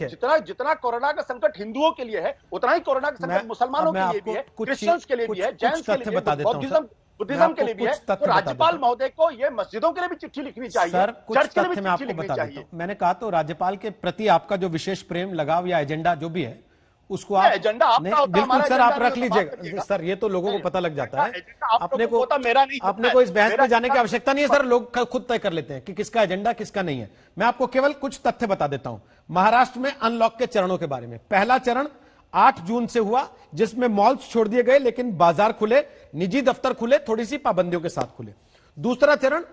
जितना कोरोना का संकट हिंदुओं के लिए है, उतना ही कोरोना का संकट मुसलमानों के लिए भी है, क्रिश्चियंस के लिए भी है, जैन के लिए भी है, बुद्धिज्म के लिए भी है। तो राज्यपाल महोदय को ये मस्जिदों के लिए भी चिट्ठी लिखनी चाहिए, चर्च के लिए भी चिट्ठी लिखनी चाहिए। मैंने कहा तो राज्यपाल के प्रति आपका जो विशेष प्रेम, लगाव या एजेंडा जो भी है, उसको आप एजेंडा आपका बिल्कुल सर आप रख लीजिएगा सर, ये तो लोगों को पता लग जाता है। अपने को इस बहस में जाने की आवश्यकता नहीं है सर, लोग खुद तय कर लेते हैं कि किसका एजेंडा किसका नहीं है। मैं आपको केवल कुछ तथ्य बता देता हूं महाराष्ट्र में अनलॉक के चरणों के बारे में। पहला चरण 8 जून से हुआ, जिसमें मॉल्स छोड़ दिए गए, लेकिन बाजार खुले, निजी दफ्तर खुले, थोड़ी सी पाबंदियों के साथ खुले। दूसरा चरण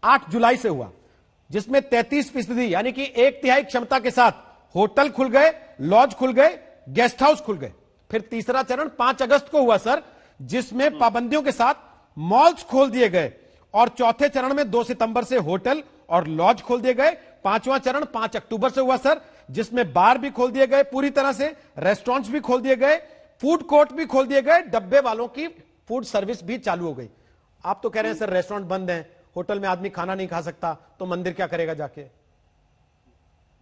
8 जुलाई से हुआ, जिसमें 33% यानी कि 1/3 क्षमता के साथ होटल खुल गए, लॉज खुल गए, गेस्ट हाउस खुल गए। फिर तीसरा चरण 5 अगस्त को हुआ सर, जिसमें पाबंदियों के साथ मॉल्स खोल दिए गए, और चौथे चरण में 2 सितंबर से होटल और लॉज खोल दिए गए। पांचवां चरण 5 अक्टूबर से हुआ सर, जिसमें बार भी खोल दिए गए पूरी तरह से, रेस्टोरेंट्स भी खोल दिए गए, फूड कोर्ट भी खोल दिए गए, डब्बे वालों की फूड सर्विस भी चालू हो गई। आप तो कह रहे हैं सर रेस्टोरेंट बंद हैं, होटल में आदमी खाना नहीं खा सकता, तो मंदिर क्या करेगा जाके?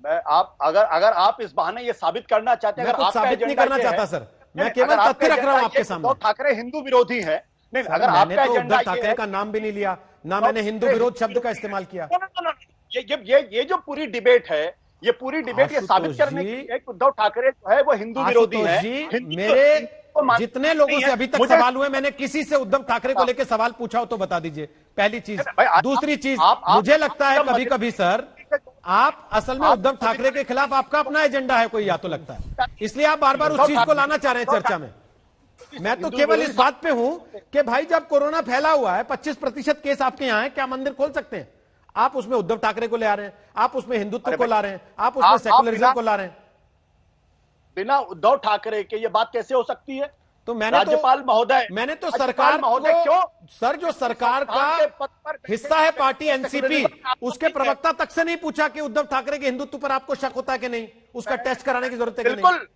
अगर आप इस बहाने ये साबित करना चाहते हैं, अगर साबित नहीं करना चाहता सर, मैं केवल तथ्य रख रहा हूं आपके सामने। उद्धव ठाकरे हिंदू विरोधी है। नहीं, अगर आपने तो उद्धव ठाकरे का नाम भी नहीं लिया, ना मैंने हिंदू विरोध शब्द का इस्तेमाल किया। ये जो पूरी डिबेट है, ये पूरी डिबेट ये साबित करने की है कि उद्धव ठाकरे जो है वो हिंदू विरोधी है। मेरे जितने लोगों से अभी तक सवाल हुए, मैंने किसी से उद्धव ठाकरे को लेकर सवाल पूछा हो तो बता दीजिए, पहली चीज। दूसरी चीज, मुझे लगता है कभी कभी सर आप असल में उद्धव ठाकरे के खिलाफ आपका अपना एजेंडा है कोई, या तो लगता है, इसलिए आप बार बार उस चीज को लाना चाह रहे हैं चर्चा में। मैं तो केवल इस बात पे हूं कि भाई जब कोरोना फैला हुआ है, 25% केस आपके यहां है, क्या मंदिर खोल सकते हैं? आप उसमें उद्धव ठाकरे को ले आ रहे हैं, आप उसमें हिंदुत्व को ला रहे हैं, आप उसमें सेकुलरिज्म को ला रहे हैं। बिना उद्धव ठाकरे के ये बात कैसे हो सकती है? तो मैंने राज्यपाल महोदय, मैंने तो सरकार महोदय क्यों सर, जो सरकार का हिस्सा है पार्टी एनसीपी, उसके प्रवक्ता तक से नहीं पूछा कि उद्धव ठाकरे के हिंदुत्व पर आपको शक होता है कि नहीं, उसका टेस्ट कराने की जरूरत है कि नहीं? बिल्कुल,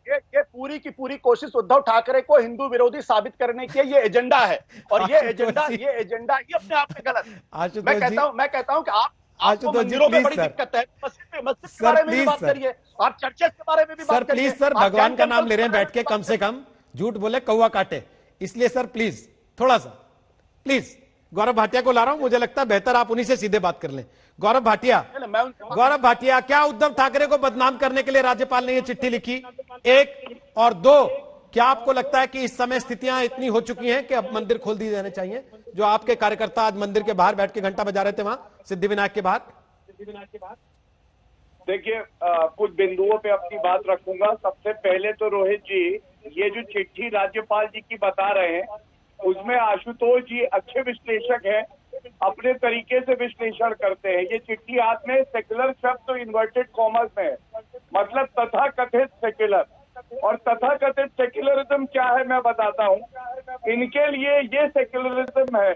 ये पूरी की पूरी कोशिश उद्धव ठाकरे को हिंदू विरोधी साबित करने की ये एजेंडा है, और ये एजेंडा ही अपने आप में गलत है। मैं कहता हूं कि आपको मंदिरों में बड़ी दिक्कत है, मस्जिद के बारे में भी बात करिए, आप चर्चेस के बारे में भी बात करिए। प्लीज सर, भगवान का नाम ले रहे हैं बैठ के, कम से कम झूठ बोले कौवा काटे, इसलिए सर प्लीज थोड़ा सा प्लीज। गौरव भाटिया को ला रहा हूं, मुझे लगता है बेहतर आप उन्हीं से सीधे बात कर लें। गौरव भाटिया, क्या उद्धव ठाकरे को बदनाम करने के लिए राज्यपाल ने यह चिट्ठी लिखी? 1 और 2, क्या आपको लगता है कि इस समय स्थितियां इतनी हो चुकी हैं कि अब मंदिर खोल दिए जाने चाहिए? जो आपके कार्यकर्ता आज मंदिर के बाहर बैठ के घंटा बजा रहे थे वहां सिद्धिविनायक के बाहर। देखिए, कुछ बिंदुओं पे अपनी बात रखूंगा। सबसे पहले तो रोहित जी, ये जो चिट्ठी राज्यपाल जी की बता रहे हैं, उसमें आशुतोष जी अच्छे विश्लेषक हैं, अपने तरीके से विश्लेषण करते हैं। ये चिट्ठी हाथ में सेक्युलर शब्द तो इन्वर्टेड कॉमर्स में है, मतलब तथाकथित सेक्युलर। और तथाकथित सेक्युलरिज्म क्या है मैं बताता हूँ। इनके लिए ये सेक्युलरिज्म है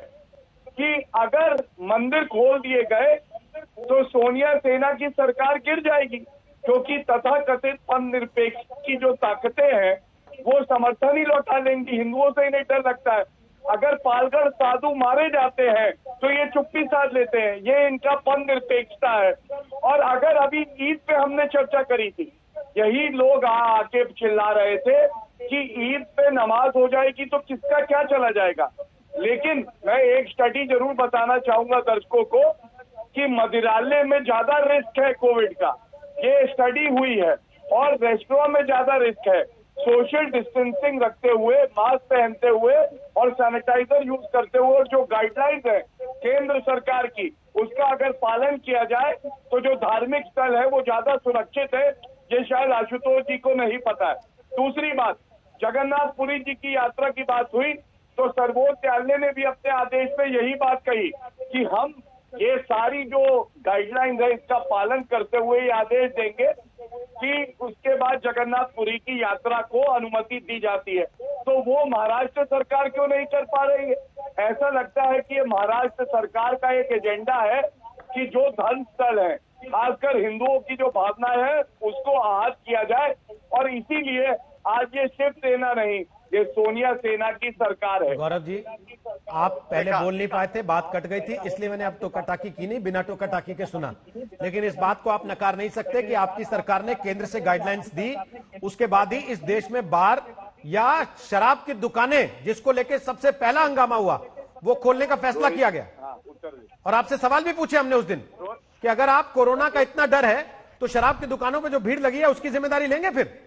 कि अगर मंदिर खोल दिए गए तो सोनिया सेना की सरकार गिर जाएगी, क्योंकि तथाकथित पंथ निरपेक्ष की जो ताकतें हैं वो समर्थन ही लौटा लेंगी। हिंदुओं से इन्हें डर लगता है। अगर पालगढ़ साधु मारे जाते हैं तो ये चुप्पी साध लेते हैं, ये इनका पंथ निरपेक्षता है। और अगर अभी ईद पे हमने चर्चा करी थी, यही लोग आके चिल्ला रहे थे कि ईद पे नमाज हो जाएगी तो किसका क्या चला जाएगा। लेकिन मैं एक स्टडी जरूर बताना चाहूंगा दर्शकों को कि मंदिरालय में ज्यादा रिस्क है कोविड का, ये स्टडी हुई है, और रेस्टोरेंट में ज्यादा रिस्क है। सोशल डिस्टेंसिंग रखते हुए, मास्क पहनते हुए और सैनिटाइजर यूज करते हुए, और जो गाइडलाइंस है केंद्र सरकार की, उसका अगर पालन किया जाए तो जो धार्मिक स्थल है वो ज्यादा सुरक्षित है। ये शायद आशुतोष जी को नहीं पता है। दूसरी बात, जगन्नाथपुरी जी की यात्रा की बात हुई तो सर्वोच्च न्यायालय ने भी अपने आदेश में यही बात कही कि हम ये सारी जो गाइडलाइंस है इसका पालन करते हुए ये आदेश देंगे कि उसके बाद जगन्नाथपुरी की यात्रा को अनुमति दी जाती है। तो वो महाराष्ट्र सरकार क्यों नहीं कर पा रही है? ऐसा लगता है कि ये महाराष्ट्र सरकार का एक एजेंडा है कि जो धर्म स्थल है, खासकर हिंदुओं की जो भावना है उसको आहत किया जाए, और इसीलिए आज ये शिवसेना नहीं, ये सोनिया सेना की सरकार है। गौरव जी, आप पहले बोल नहीं पाए थे, बात कट गई थी, इसलिए मैंने अब टोका टाकी की नहीं, बिना टोका टाकी के सुना। लेकिन इस बात को आप नकार नहीं सकते कि आपकी सरकार ने केंद्र से गाइडलाइंस दी, उसके बाद ही इस देश में बार या शराब की दुकानें, जिसको लेकर सबसे पहला हंगामा हुआ, वो खोलने का फैसला किया गया। और आपसे सवाल भी पूछे हमने उस दिन कि अगर आप कोरोना का इतना डर है तो शराब की दुकानों पर जो भीड़ लगी है उसकी जिम्मेदारी लेंगे फिर?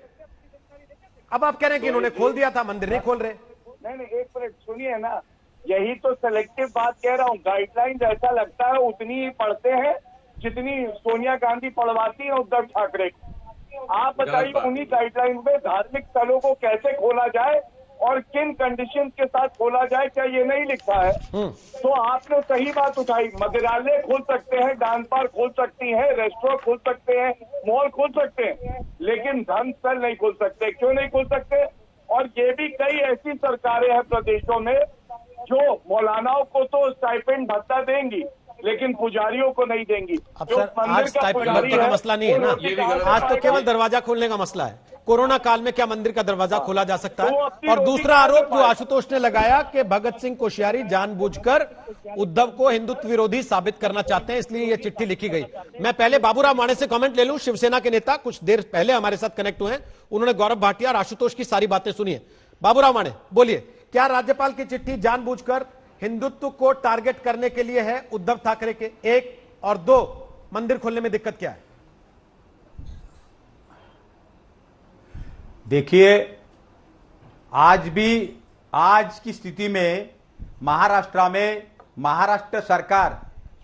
अब आप कह रहे हैं कि इन्होंने खोल दिया था, मंदिर नहीं खोल रहे। नहीं, एक मिनट सुनिए ना, यही तो सेलेक्टिव बात कह रहा हूँ। गाइडलाइंस ऐसा लगता है उतनी ही पढ़ते हैं जितनी सोनिया गांधी पढ़वाती है उद्धव ठाकरे। आप बताइए उन्हीं गाइडलाइन में धार्मिक स्थलों को कैसे खोला जाए और किन कंडीशंस के साथ खोला जाए, क्या ये नहीं लिखा है? तो आपने सही बात उठाई, मदिरालय खोल सकते हैं, डांस बार खोल सकती हैं, रेस्टोरेंट खोल सकते हैं, मॉल खोल सकते हैं, लेकिन धर्मस्थल नहीं खोल सकते। क्यों नहीं खोल सकते? और ये भी कई ऐसी सरकारें हैं प्रदेशों में जो मौलानाओं को तो स्टाइपेंड भत्ता देंगी लेकिन पुजारियों को नहीं देंगी। अब सर, आज स्टाइपेंड भत्ते का मसला नहीं है ना, आज तो केवल दरवाजा खोलने का मसला है। कोरोना काल में क्या मंदिर का दरवाजा खोला जा सकता है? और दूसरा आरोप जो आशुतोष ने लगाया कि भगत सिंह कोश्यारी जानबूझकर उद्धव को हिंदुत्व विरोधी साबित करना चाहते हैं, इसलिए यह चिट्ठी लिखी गई। मैं पहले बाबूराव माणे से कमेंट ले लूं, शिवसेना के नेता कुछ देर पहले हमारे साथ कनेक्ट हुए हैं, उन्होंने गौरव भाटिया और आशुतोष की सारी बातें सुनी है। बाबूराव माणे, बोलिए, क्या राज्यपाल की चिट्ठी जानबूझकर हिंदुत्व को टारगेट करने के लिए है उद्धव ठाकरे के? एक और दो, मंदिर खोलने में दिक्कत क्या है? देखिए, आज की स्थिति में महाराष्ट्र सरकार,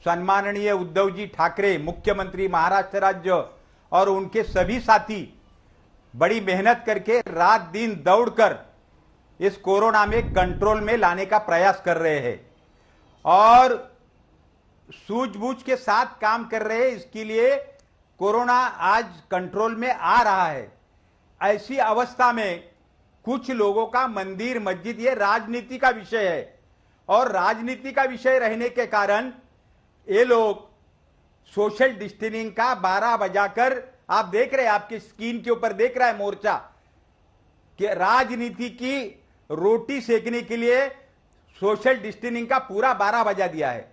सम्माननीय उद्धव जी ठाकरे मुख्यमंत्री महाराष्ट्र राज्य और उनके सभी साथी बड़ी मेहनत करके रात दिन दौड़कर इस कोरोना में कंट्रोल में लाने का प्रयास कर रहे हैं और सूझबूझ के साथ काम कर रहे हैं। इसके लिए कोरोना आज कंट्रोल में आ रहा है। ऐसी अवस्था में कुछ लोगों का मंदिर मस्जिद ये राजनीति का विषय है और राजनीति का विषय रहने के कारण ये लोग सोशल डिस्टेंसिंग का 12 बजाकर, आप देख रहे हैं, आपके स्क्रीन के ऊपर देख रहा है मोर्चा, कि राजनीति की रोटी सेकने के लिए सोशल डिस्टेंसिंग का पूरा 12 बजा दिया है।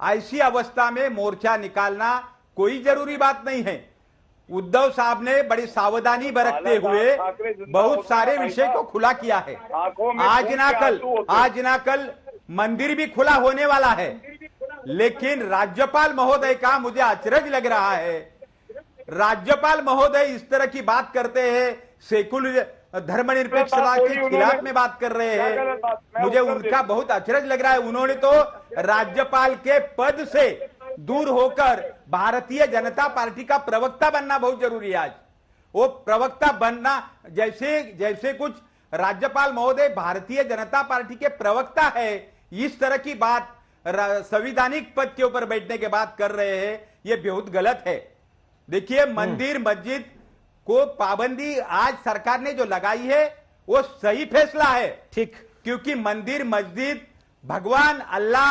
ऐसी अवस्था में मोर्चा निकालना कोई जरूरी बात नहीं है। उद्धव साहब ने बड़ी सावधानी बरतते हुए बहुत सारे विषय को खुला किया है। आज ना कल मंदिर भी खुला होने वाला है, लेकिन राज्यपाल महोदय का मुझे अचरज लग रहा है। राज्यपाल महोदय इस तरह की बात करते हैं, सेकुलर धर्मनिरपेक्षता के खिलाफ में बात कर रहे हैं। मुझे उनका बहुत अचरज लग रहा है। उन्होंने तो राज्यपाल के पद से दूर होकर भारतीय जनता पार्टी का प्रवक्ता बनना बहुत जरूरी है। आज वो प्रवक्ता बनना, जैसे कुछ राज्यपाल महोदय भारतीय जनता पार्टी के प्रवक्ता है, इस तरह की बात संवैधानिक पद के ऊपर बैठने के बाद कर रहे हैं, ये बहुत गलत है। देखिए, मंदिर मस्जिद को पाबंदी आज सरकार ने जो लगाई है वो सही फैसला है। ठीक, क्योंकि मंदिर मस्जिद भगवान अल्लाह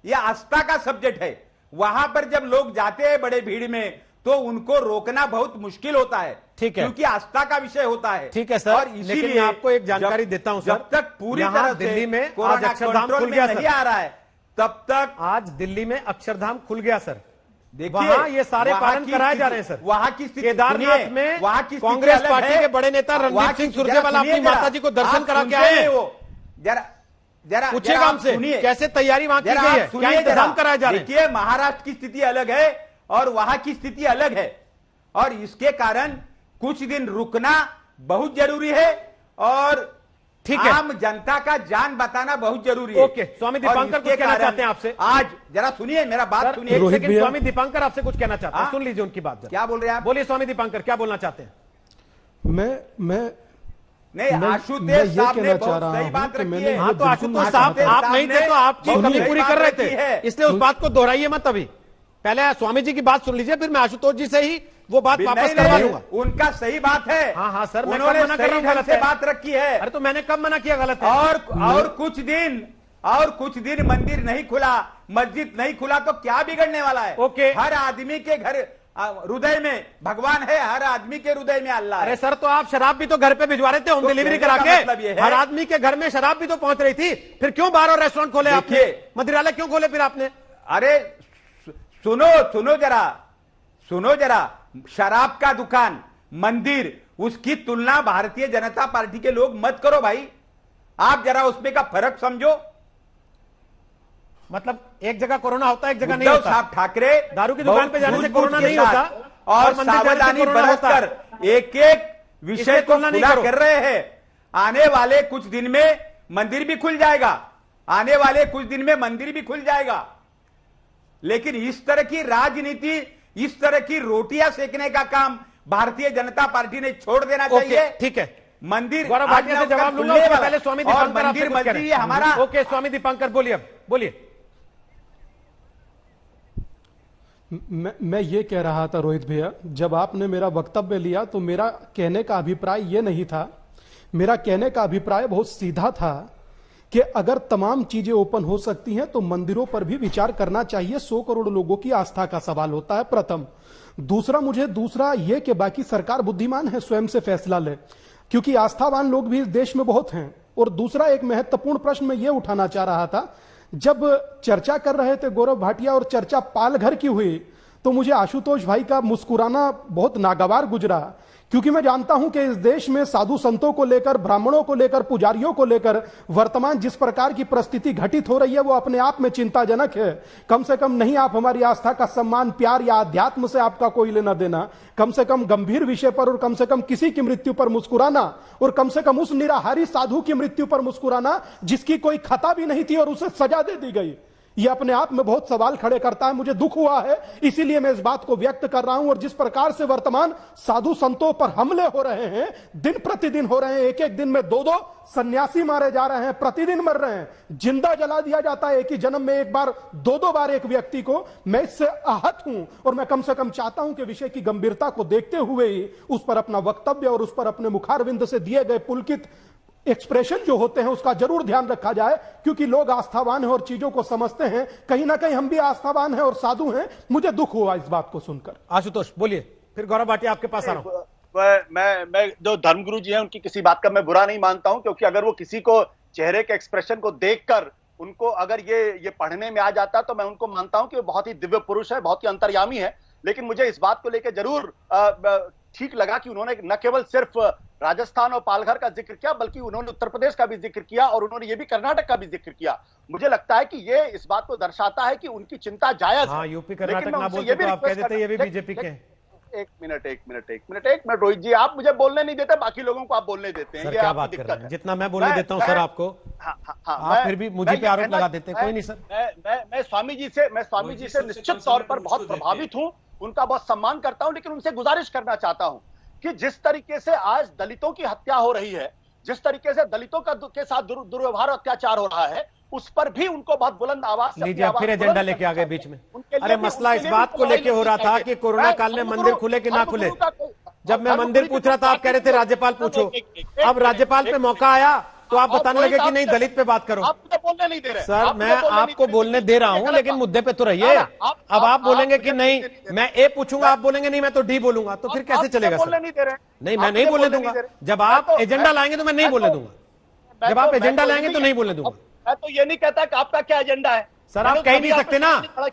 या आस्था का सब्जेक्ट है। वहां पर जब लोग जाते हैं बड़े भीड़ में तो उनको रोकना बहुत मुश्किल होता है। ठीक है, क्योंकि आस्था का विषय होता है। ठीक है सर, और लेकिन मैं आपको एक जानकारी देता हूं सर, जब तक पूरी तरह दिल्ली में आज अक्षरधाम खुल गया नहीं आ रहा है, तब तक आज दिल्ली में अक्षरधाम खुल गया सर। वहां ये सारे पालन कराए जा रहे हैं सर। वहां की केदारनाथ में कांग्रेस पार्टी के बड़े नेता रणदीप सिंह सुरजेवाला अपनी माता जी को दर्शन करा के आए हैं। जरा पूछिएगा हमसे कैसे तैयारी वहां की गई है, क्या इंतजाम कराए जा रहे हैं। देखिए, महाराष्ट्र की स्थिति अलग है और वहां की स्थिति अलग है, और इसके कारण कुछ दिन रुकना बहुत जरूरी है और ठीक है, आम जनता का जान बताना बहुत जरूरी है। ओके, स्वामी दीपांकर कुछ कहना चाहते हैं आपसे। आज जरा सुनिए, मेरा बात सुनिए। एक सेकंड, स्वामी दीपांकर आपसे कुछ कहना चाहते हैं, सुन लीजिए उनकी बात। क्या बोल रहे हैं आप? बोलिए स्वामी दीपांकर, क्या बोलना चाहते हैं? नहीं, मैं आशुतोष ये साहब ने कहना बहुत चाह रहा सही हूं बात कि रखी मैंने है। हाँ, तो आशुतोष साहब आप नहीं थे तो आपकी कमी पूरी कर रहे थे, इसलिए उस बात को दोहराइए मत। अभी पहले स्वामी जी की बात सुन लीजिए, फिर मैं आशुतोष जी से ही वो बात वापस करवा लूंगा। उनका सही बात है। हाँ हाँ सर, मैं उन्होंने कब मना कर रहा हूं सही ढंग गलत से है? बात रखी है। अरे तो मैंने कब मना किया गलत है? और कुछ दिन मंदिर नहीं खुला, मस्जिद नहीं खुला तो क्या बिगड़ने वाला है? ओके। हर आदमी के घर हृदय में भगवान है, हर आदमी के हृदय में अल्लाह है। अरे सर, तो आप शराब भी तो घर पे भिजवा रहे थे, होम तो डिलीवरी कहने करा का के। मतलब ये है- हर आदमी के घर में शराब भी तो पहुंच रही थी, फिर क्यों बार और रेस्टोरेंट खोले आपने? देखिए- मदिरालय क्यों खोले फिर आपने? अरे सुनो जरा, शराब का दुकान, मंदिर, उसकी तुलना भारतीय जनता पार्टी के लोग मत करो भाई। आप जरा उसमें का फर्क समझो। मतलब एक जगह कोरोना होता है, एक जगह नहीं उद्धव होता। साहब ठाकरे दारू की दुकान पे जाने से सूझबूझ कोरोना के नहीं साथ होता और मंदिर जाने से सावधानी कोरोना होता है। बरतकर एक एक विषय इसलिए को तुलना नहीं खुला करो। कर रहे हैं। आने वाले कुछ दिन में मंदिर भी खुल जाएगा, आने वाले कुछ दिन में मंदिर भी खुल जाएगा, लेकिन इस तरह की राजनीति, इस तरह की रोटियां सेकने का काम भारतीय जनता पार्टी ने छोड़ देना चाहिए। ठीक है, मंदिर गौरव भाटिया से जवाब लूंगा, उसके पहले स्वामी और दीपंकर आपसे मंदिर कुछ कह रहे मस्जिद हैं। हमारा। ओके स्वामी दीपंकर बोलिए, अब बोलिए। मैं ये कह रहा था रोहित भैया, जब आपने मेरा वक्तव्य लिया तो मेरा कहने का अभिप्राय ये नहीं था। मेरा कहने का अभिप्राय बहुत सीधा था कि अगर तमाम चीजें ओपन हो सकती हैं तो मंदिरों पर भी विचार करना चाहिए। 100 करोड़ लोगों की आस्था का सवाल होता है, प्रथम। दूसरा ये कि बाकी सरकार बुद्धिमान है, स्वयं से फैसला ले, क्योंकि आस्थावान लोग भी इस देश में बहुत हैं। और दूसरा एक महत्वपूर्ण प्रश्न मैं ये उठाना चाह रहा था, जब चर्चा कर रहे थे गौरव भाटिया और चर्चा पालघर की हुई, तो मुझे आशुतोष भाई का मुस्कुराना बहुत नागवार गुजरा, क्योंकि मैं जानता हूं कि इस देश में साधु संतों को लेकर, ब्राह्मणों को लेकर, पुजारियों को लेकर वर्तमान जिस प्रकार की परिस्थिति घटित हो रही है वो अपने आप में चिंताजनक है। कम से कम नहीं आप हमारी आस्था का सम्मान, प्यार या अध्यात्म से आपका कोई लेना देना, कम से कम गंभीर विषय पर और कम से कम किसी की मृत्यु पर मुस्कुराना, और कम से कम उस निराहारी साधु की मृत्यु पर मुस्कुराना जिसकी कोई खता भी नहीं थी और उसे सजा दे दी गई, ये अपने आप में बहुत सवाल खड़े करता है। मुझे दुख हुआ है, इसीलिए मैं इस बात को व्यक्त कर रहा हूं। और जिस प्रकार से वर्तमान साधु संतों पर हमले हो रहे हैं, दिन प्रतिदिन हो रहे हैं, एक एक दिन में 2-2 सन्यासी मारे जा रहे हैं, प्रतिदिन मर रहे हैं, जिंदा जला दिया जाता है एक ही जन्म में एक बार, 2-2 बार एक व्यक्ति को। मैं इससे आहत हूं और मैं कम से कम चाहता हूं कि विषय की गंभीरता को देखते हुए ही उस पर अपना वक्तव्य और उस पर अपने मुखारविंद से दिए गए पुलकित एक्सप्रेशन जो होते हैं उसका जरूर ध्यान रखा जाए, क्योंकि लोग आस्थावान हैं और चीजों को समझते हैं। कहीं ना कहीं हम भी आस्थावान हैं और साधु हैं। मुझे दुख हुआ इस बात को सुनकर। आशुतोष बोलिए, फिर गौरव भाटिया आपके पास आ रहा हूं। मैं जो धर्मगुरु जी हैं उनकी किसी बात का मैं बुरा नहीं मानता हूं, क्योंकि अगर वो किसी को चेहरे के एक्सप्रेशन को देखकर उनको अगर ये पढ़ने में आ जाता तो मैं उनको मानता हूं कि वो बहुत ही दिव्य पुरुष है, बहुत ही अंतर्यामी है। लेकिन मुझे इस बात को लेकर जरूर ठीक लगा कि उन्होंने न केवल सिर्फ राजस्थान और पालघर का जिक्र किया, बल्कि उन्होंने उत्तर प्रदेश का भी जिक्र किया और उन्होंने ये भी कर्नाटक का भी जिक्र किया। मुझे लगता है कि ये इस बात को दर्शाता है कि उनकी चिंता जायज है। यूपी कर्नाटक ना बोलते तो आप कह देते ये भी बीजेपी के। एक मिनट रोहित जी, आप मुझे बोलने नहीं देते, बाकी लोगों को आप बोलने देते हैं। सर, ये क्या आपकी बात कर दिक्कत रहे हैं? है। जितना मैं बोलने देता हूं सर आपको, आप फिर भी मुझे पे आरोप लगा देते हैं। कोई नहीं सर, मैं स्वामी जी से निश्चित तौर पर बहुत प्रभावित हूं, उनका बहुत सम्मान करता हूं, लेकिन उनसे गुजारिश करना चाहता हूं कि जिस तरीके से आज दलितों की हत्या हो रही है, जिस तरीके से दलितों के साथ दुर्व्यवहार अत्याचार हो रहा है, उस पर भी उनको बहुत बुलंद आवाज से लीजिए फिर एजेंडा लेके आ गए बीच में। अरे मसला इस बात को लेके हो रहा था कि कोरोना काल में मंदिर खुले कि ना खुले। जब मैं मंदिर पूछ रहा था आप कह रहे थे राज्यपाल पूछो, अब राज्यपाल पे मौका आया तो आप बताने लगे कि नहीं दलित पे बात करो। आप मुझे बोलने नहीं दे रहे सर, मैं आपको बोलने दे रहा हूं, लेकिन मुद्दे पे तो रहिए। अब आप बोलेंगे कि नहीं मैं ए पूछूंगा, आप बोलेंगे नहीं मैं तो डी बोलूंगा, तो फिर कैसे चलेगा सर? नहीं, मैं नहीं बोलने दूंगा। जब आप एजेंडा लाएंगे तो मैं नहीं बोलने दूंगा। जब आप एजेंडा लाएंगे तो नहीं बोलने दूंगा। मैं तो ये नहीं कहता कि आपका क्या एजेंडा है। सर, आप कह नहीं सकते ना,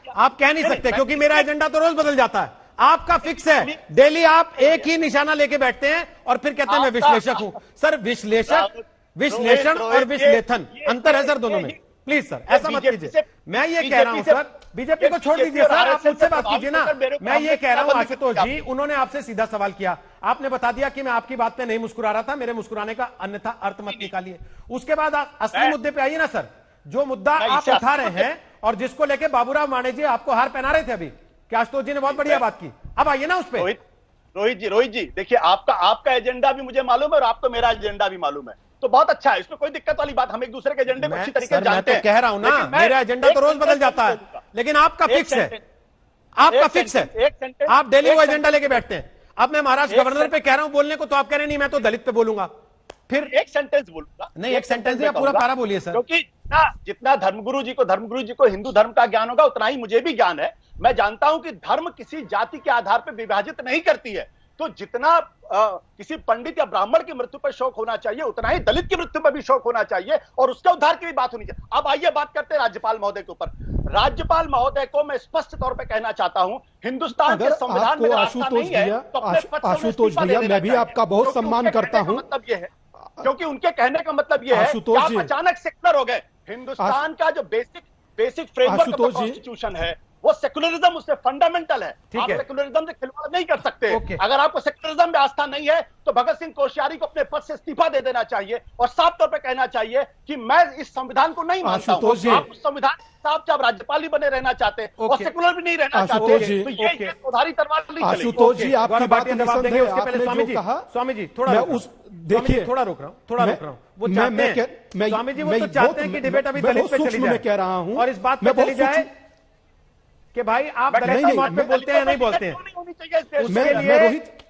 आप कह नहीं सकते, क्योंकि मेरा एजेंडा तो रोज बदल जाता है। आपका फिक्स है, डेली आप एक ही निशाना लेके बैठते हैं और फिर कहते हैं मैं विश्लेषक हूं। सर, विश्लेषण और विश्लेषण अंतर है सर दोनों में। प्लीज सर, ऐसा मत कीजिए। मैं ये कह रहा हूं सर, बीजेपी को छोड़ दीजिए सर, आप मुझसे बात कीजिए ना। मैं ये कह रहा हूं आशुतोष जी, उन्होंने आपसे सीधा सवाल किया, आपने बता दिया कि मैं आपकी बात पे नहीं मुस्कुरा रहा था, मेरे मुस्कुराने का अन्यथा अर्थ मत निकालिए। उसके बाद असली मुद्दे पे आइए ना सर। जो मुद्दा आप उठा रहे हैं और जिसको लेके बाबूराव माने जी आपको हार पहना रहे थे अभी, क्या आशुतोष जी ने बहुत बढ़िया बात की, अब आइए ना उस पर। रोहित जी देखिए, आपका एजेंडा भी मुझे मालूम है और आपको मेरा एजेंडा भी मालूम है, तो बहुत अच्छा है, इसमें कोई दिक्कत वाली बात, हम एक दूसरे के एजेंडे को अच्छी तरीके से जानते हैं। मैं तो कह रहा हूं ना, मेरा एजेंडा तो रोज बदल जाता है, लेकिन आपका फिक्स है, आपका फिक्स है, आप डेली वो एजेंडा लेके बैठते हैं। अब मैं महाराष्ट्र गवर्नर पे कह रहा हूं बोलने को, तो आप कह रहे नहीं मैं तो दलित पे बोलूंगा, फिर एक सेंटेंस बोलूंगा। नहीं, एक सेंटेंस नहीं, पूरा पैरा बोलिए सर। क्योंकि जितना धर्मगुरु जी को हिंदू धर्म का ज्ञान होगा, उतना ही मुझे भी ज्ञान है। मैं जानता हूं कि धर्म किसी जाति के आधार पर विभाजित नहीं करती है, तो जितना किसी पंडित या ब्राह्मण की मृत्यु पर शोक होना चाहिए, उतना ही दलित की मृत्यु पर भी शोक होना चाहिए, और उसके उद्धार की भी बात होनी चाहिए। अब आइए बात करते हैं राज्यपाल महोदय के ऊपर। राज्यपाल महोदय को मैं स्पष्ट तौर पे कहना चाहता हूं, हिंदुस्तान के संविधान में आशुतोष भैया, मैं भी आपका बहुत सम्मान करता हूं, मतलब ये है, क्योंकि उनके कहने का मतलब ये है कि आप अचानक सेक्युलर हो गए। हिंदुस्तान का जो बेसिक फ्रेमवर्क ऑफ कॉन्स्टिट्यूशन है, वो सेकुलरिज्म उससे फंडामेंटल है। आप सेकुलरिज्म से खिलवाड़ नहीं कर सकते। अगर आपको सेकुलरिज्म में आस्था नहीं है, तो भगत सिंह कोश्यारी को अपने पद से इस्तीफा दे देना चाहिए और साफ तौर पर कहना चाहिए कि मैं इस संविधान को नहीं मानता हूं। आप उस संविधान साहब जब राज्यपाल भी बने रहना चाहते हैं और सेकुलर भी नहीं रहना चाहते, तो ये उधारी तलवार नहीं चलेगी। आशुतोष जी, आपकी बात निसंदेह है, आपने जो कहा, स्वामी जी थोड़ा देखिए, थोड़ा रुक रहा हूं, वो चाहते हैं स्वामी जी, वो तो चाहते हैं कि डिबेट अभी दलित पे चली जाए, कह रहा हूं, और इस बात पे चली जाए कि भाई आप दलित की बात पे बोलते हैं या नहीं बोलते हैं,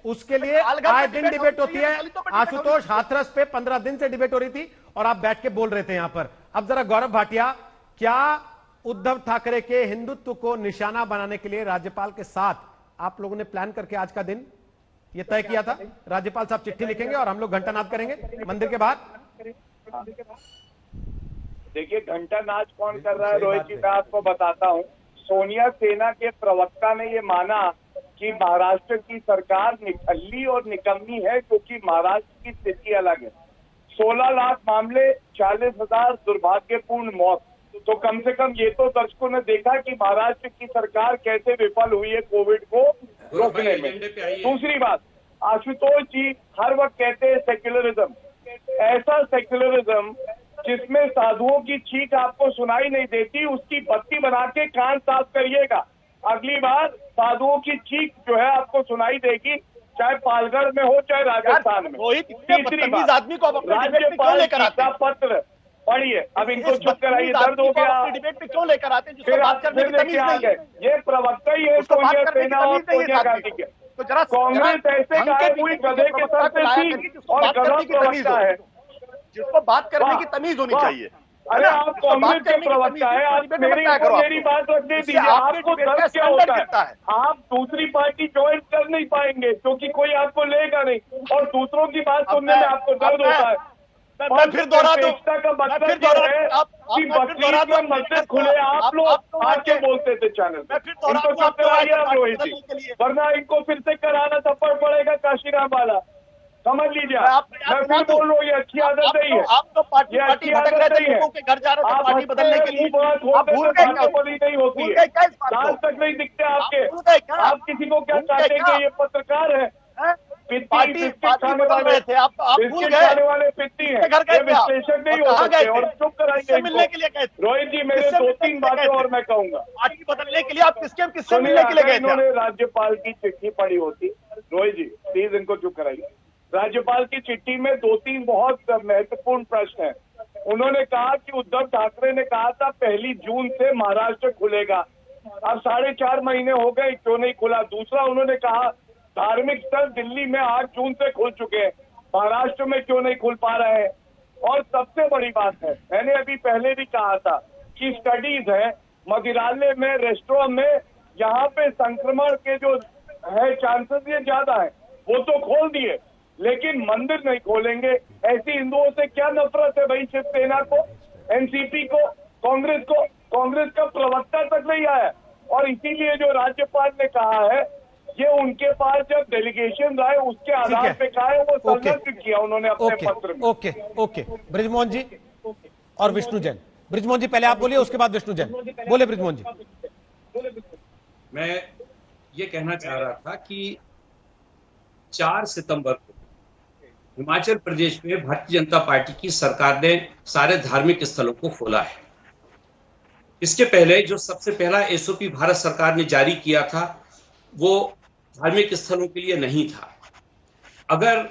उसके लिए आए दिन डिबेट होती है। आशुतोष, हाथरस पे 15 दिन से डिबेट हो रही थी और आप बैठ के बोल रहे थे यहां पर। अब जरा गौरव भाटिया, क्या उद्धव ठाकरे के हिंदुत्व को निशाना बनाने के लिए राज्यपाल के साथ आप लोगों ने प्लान करके आज का दिन ये तय किया था? राज्यपाल साहब चिट्ठी लिखेंगे और हम लोग घंटानाद करेंगे मंदिर के बाहर। देखिए, घंटा नाच कौन कर रहा है रोहित जी, मैं आपको बताता हूँ। सोनिया सेना के प्रवक्ता ने ये माना कि महाराष्ट्र की सरकार निठल्ली और निकम्मी है, क्योंकि महाराष्ट्र की स्थिति अलग है। 16 लाख मामले, 40,000 दुर्भाग्यपूर्ण मौत। तो कम से कम ये तो दर्शकों ने देखा कि महाराष्ट्र की सरकार कैसे विफल हुई है कोविड को रोकने में। दूसरी बात, आशुतोष जी हर वक्त कहते हैं सेक्युलरिज्म, ऐसा सेक्युलरिज्म जिसमें साधुओं की चीख आपको सुनाई नहीं देती, उसकी बत्ती बना के कान साफ करिएगा। अगली बार साधुओं की चीख जो है आपको सुनाई देगी, चाहे पालगढ़ में हो चाहे राजस्थान में। तीसरी बात, आदमी को राज्यपाल का पत्र पढ़िए। अब इनको चुप कराइए, दर्द हो गया, डिबेट में क्यों लेकर आते हैं? फिर आप फिर लेके आ गए। ये प्रवक्ता ही है सोनिया सेना और सोनिया गांधी के। कांग्रेस ऐसे गाय हुई गधे के सर पे थी और गधा प्रवक्ता है, जिसको बात करने की तमीज होनी चाहिए। अरे आप कांग्रेस के प्रवक्ता है, आप मेरी बात रखने दीजिए। आपको दर्द क्या होता है? आप दूसरी पार्टी ज्वाइन कर नहीं पाएंगे क्योंकि कोई आपको लेगा नहीं, और दूसरों की बात सुनने में आपको दर्द होता है। मैं फिर दोहरा दूं, का मतलब ये है कि बकरीद में मस्जिद खुले, आप लोग आके बोलते थे चैनल पे। इनको चुप कराइए आप रोहित जी, वरना इनको फिर से कराना थप्पड़ पड़ेगा काशीराम वाला, समझ लीजिए। मैं फिर बोल रहा हूँ, ये अच्छी आदत नहीं है, आप तो पार्टी आदत नहीं है। घर जा रहे थे पार्टी बदलने के लिए, आप भूल गए नहीं होती है, लाल तक नहीं दिखते आपके। आप किसी को क्या चाहते, ये पत्रकार है, पार्टी बदल रहे थे, आप भूल गए वाले पित्ती है, घर गए विश्लेषक नहीं हो सकते और चुप कराएंगे मिलने के लिए गए। रोहित जी मेरे 2-3 बातें और मैं कहूंगा। पार्टी बदलने के लिए आप किससे मिलने के लिए गए? इन्होंने राज्यपाल की चिट्ठी पढ़ी होती, रोहित जी प्लीज इनको चुप कराइए। राज्यपाल की चिट्ठी में 2-3 बहुत महत्वपूर्ण प्रश्न है। उन्होंने कहा कि उद्धव ठाकरे ने कहा था 1 जून से महाराष्ट्र खुलेगा, अब 4.5 महीने हो गए, क्यों नहीं खुला? दूसरा, उन्होंने कहा धार्मिक स्थल दिल्ली में 8 जून से खुल चुके हैं, महाराष्ट्र में क्यों नहीं खुल पा रहे हैं? और सबसे बड़ी बात है, मैंने अभी पहले भी कहा था कि स्टडीज है, मदिरालय में, रेस्टोरेंट में, यहाँ पे संक्रमण के जो है चांसेस ये ज्यादा है, वो तो खोल दिए, लेकिन मंदिर नहीं खोलेंगे। ऐसी हिंदुओं से क्या नफरत है भाई शिवसेना को, एनसीपी को, कांग्रेस को? कांग्रेस का प्रवक्ता तक नहीं आया, और इसीलिए जो राज्यपाल ने कहा है, ये उनके पास जब डेलीगेशन आए उसके आधार पे कहा है, वो संरक्षित किया उन्होंने अपने पत्र में। ओके ब्रिजमोहन जी और विष्णु जैन। ब्रिजमोहन जी पहले आप बोलिए, उसके बाद विष्णु जैन। बोले ब्रिजमोहन जी। मैं ये कहना चाह रहा था कि 4 सितंबर को हिमाचल प्रदेश में भारतीय जनता पार्टी की सरकार ने सारे धार्मिक स्थलों को खोला है। इसके पहले जो सबसे पहला एसओपी भारत सरकार ने जारी किया था, वो धार्मिक स्थलों के लिए नहीं था। अगर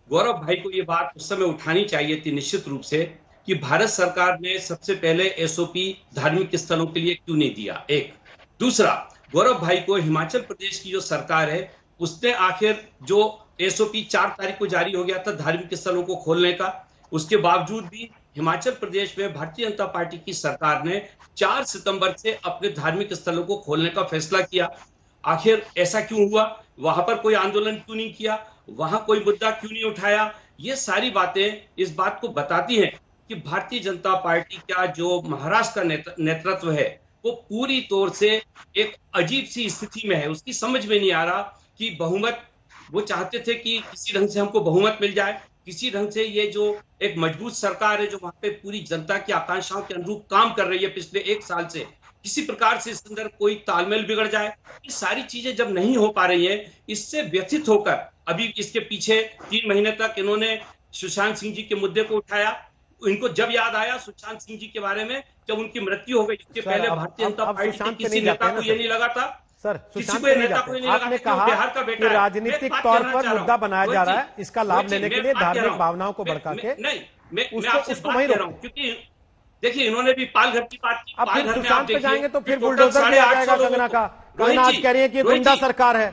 गौरव भाई को ये बात उस समय उठानी चाहिए थी निश्चित रूप से कि भारत सरकार ने सबसे पहले एसओपी धार्मिक स्थलों के लिए क्यों नहीं दिया, एक। दूसरा, गौरव भाई को हिमाचल प्रदेश की जो सरकार है उसने आखिर जो एसओपी 4 तारीख को जारी हो गया था धार्मिक स्थलों को खोलने का, उसके बावजूद भी हिमाचल प्रदेश में भारतीय जनता पार्टी की सरकार ने 4 सितंबर से अपने धार्मिक स्थलों को खोलने का फैसला किया। आखिर ऐसा क्यों हुआ? वहां पर कोई आंदोलन क्यों नहीं किया? वहां कोई मुद्दा क्यों नहीं उठाया? ये सारी बातें इस बात को बताती हैं कि भारतीय जनता पार्टी का जो महाराष्ट्र का नेतृत्व है वो पूरी तौर से एक अजीब सी स्थिति में है। उसकी समझ में नहीं आ रहा कि बहुमत, वो चाहते थे कि किसी ढंग से हमको बहुमत मिल जाए, किसी ढंग से ये जो एक मजबूत सरकार है जो वहां पे पूरी जनता की आकांक्षाओं के अनुरूप काम कर रही है पिछले 1 साल से, किसी प्रकार से इसके अंदर कोई तालमेल बिगड़ जाए। ये सारी चीजें जब नहीं हो पा रही है, इससे व्यथित होकर अभी इसके पीछे 3 महीने तक इन्होंने सुशांत सिंह जी के मुद्दे को उठाया। इनको जब याद आया सुशांत सिंह जी के बारे में, जब उनकी मृत्यु हो गई, इसके पहले भारतीय जनता पार्टी के किसी नेता को ये नहीं लगा था, सर किसी को नेता को नहीं लगा। आपने कहा कि राजनीतिक तौर पर मुद्दा बनाया जा रहा है, इसका लाभ लेने के लिए धार्मिक भावनाओं को भड़का के नहीं, मैं आपसे बात कह रहा हूँ क्योंकि देखिए इन्होंने भी पालघर की बात की। अब फिर सुशांत पे जाएंगे तो फिर बुलडोजर भी आ जाएगा कंगना का। कंगना आज कह रही है कि गुंडा सरकार है,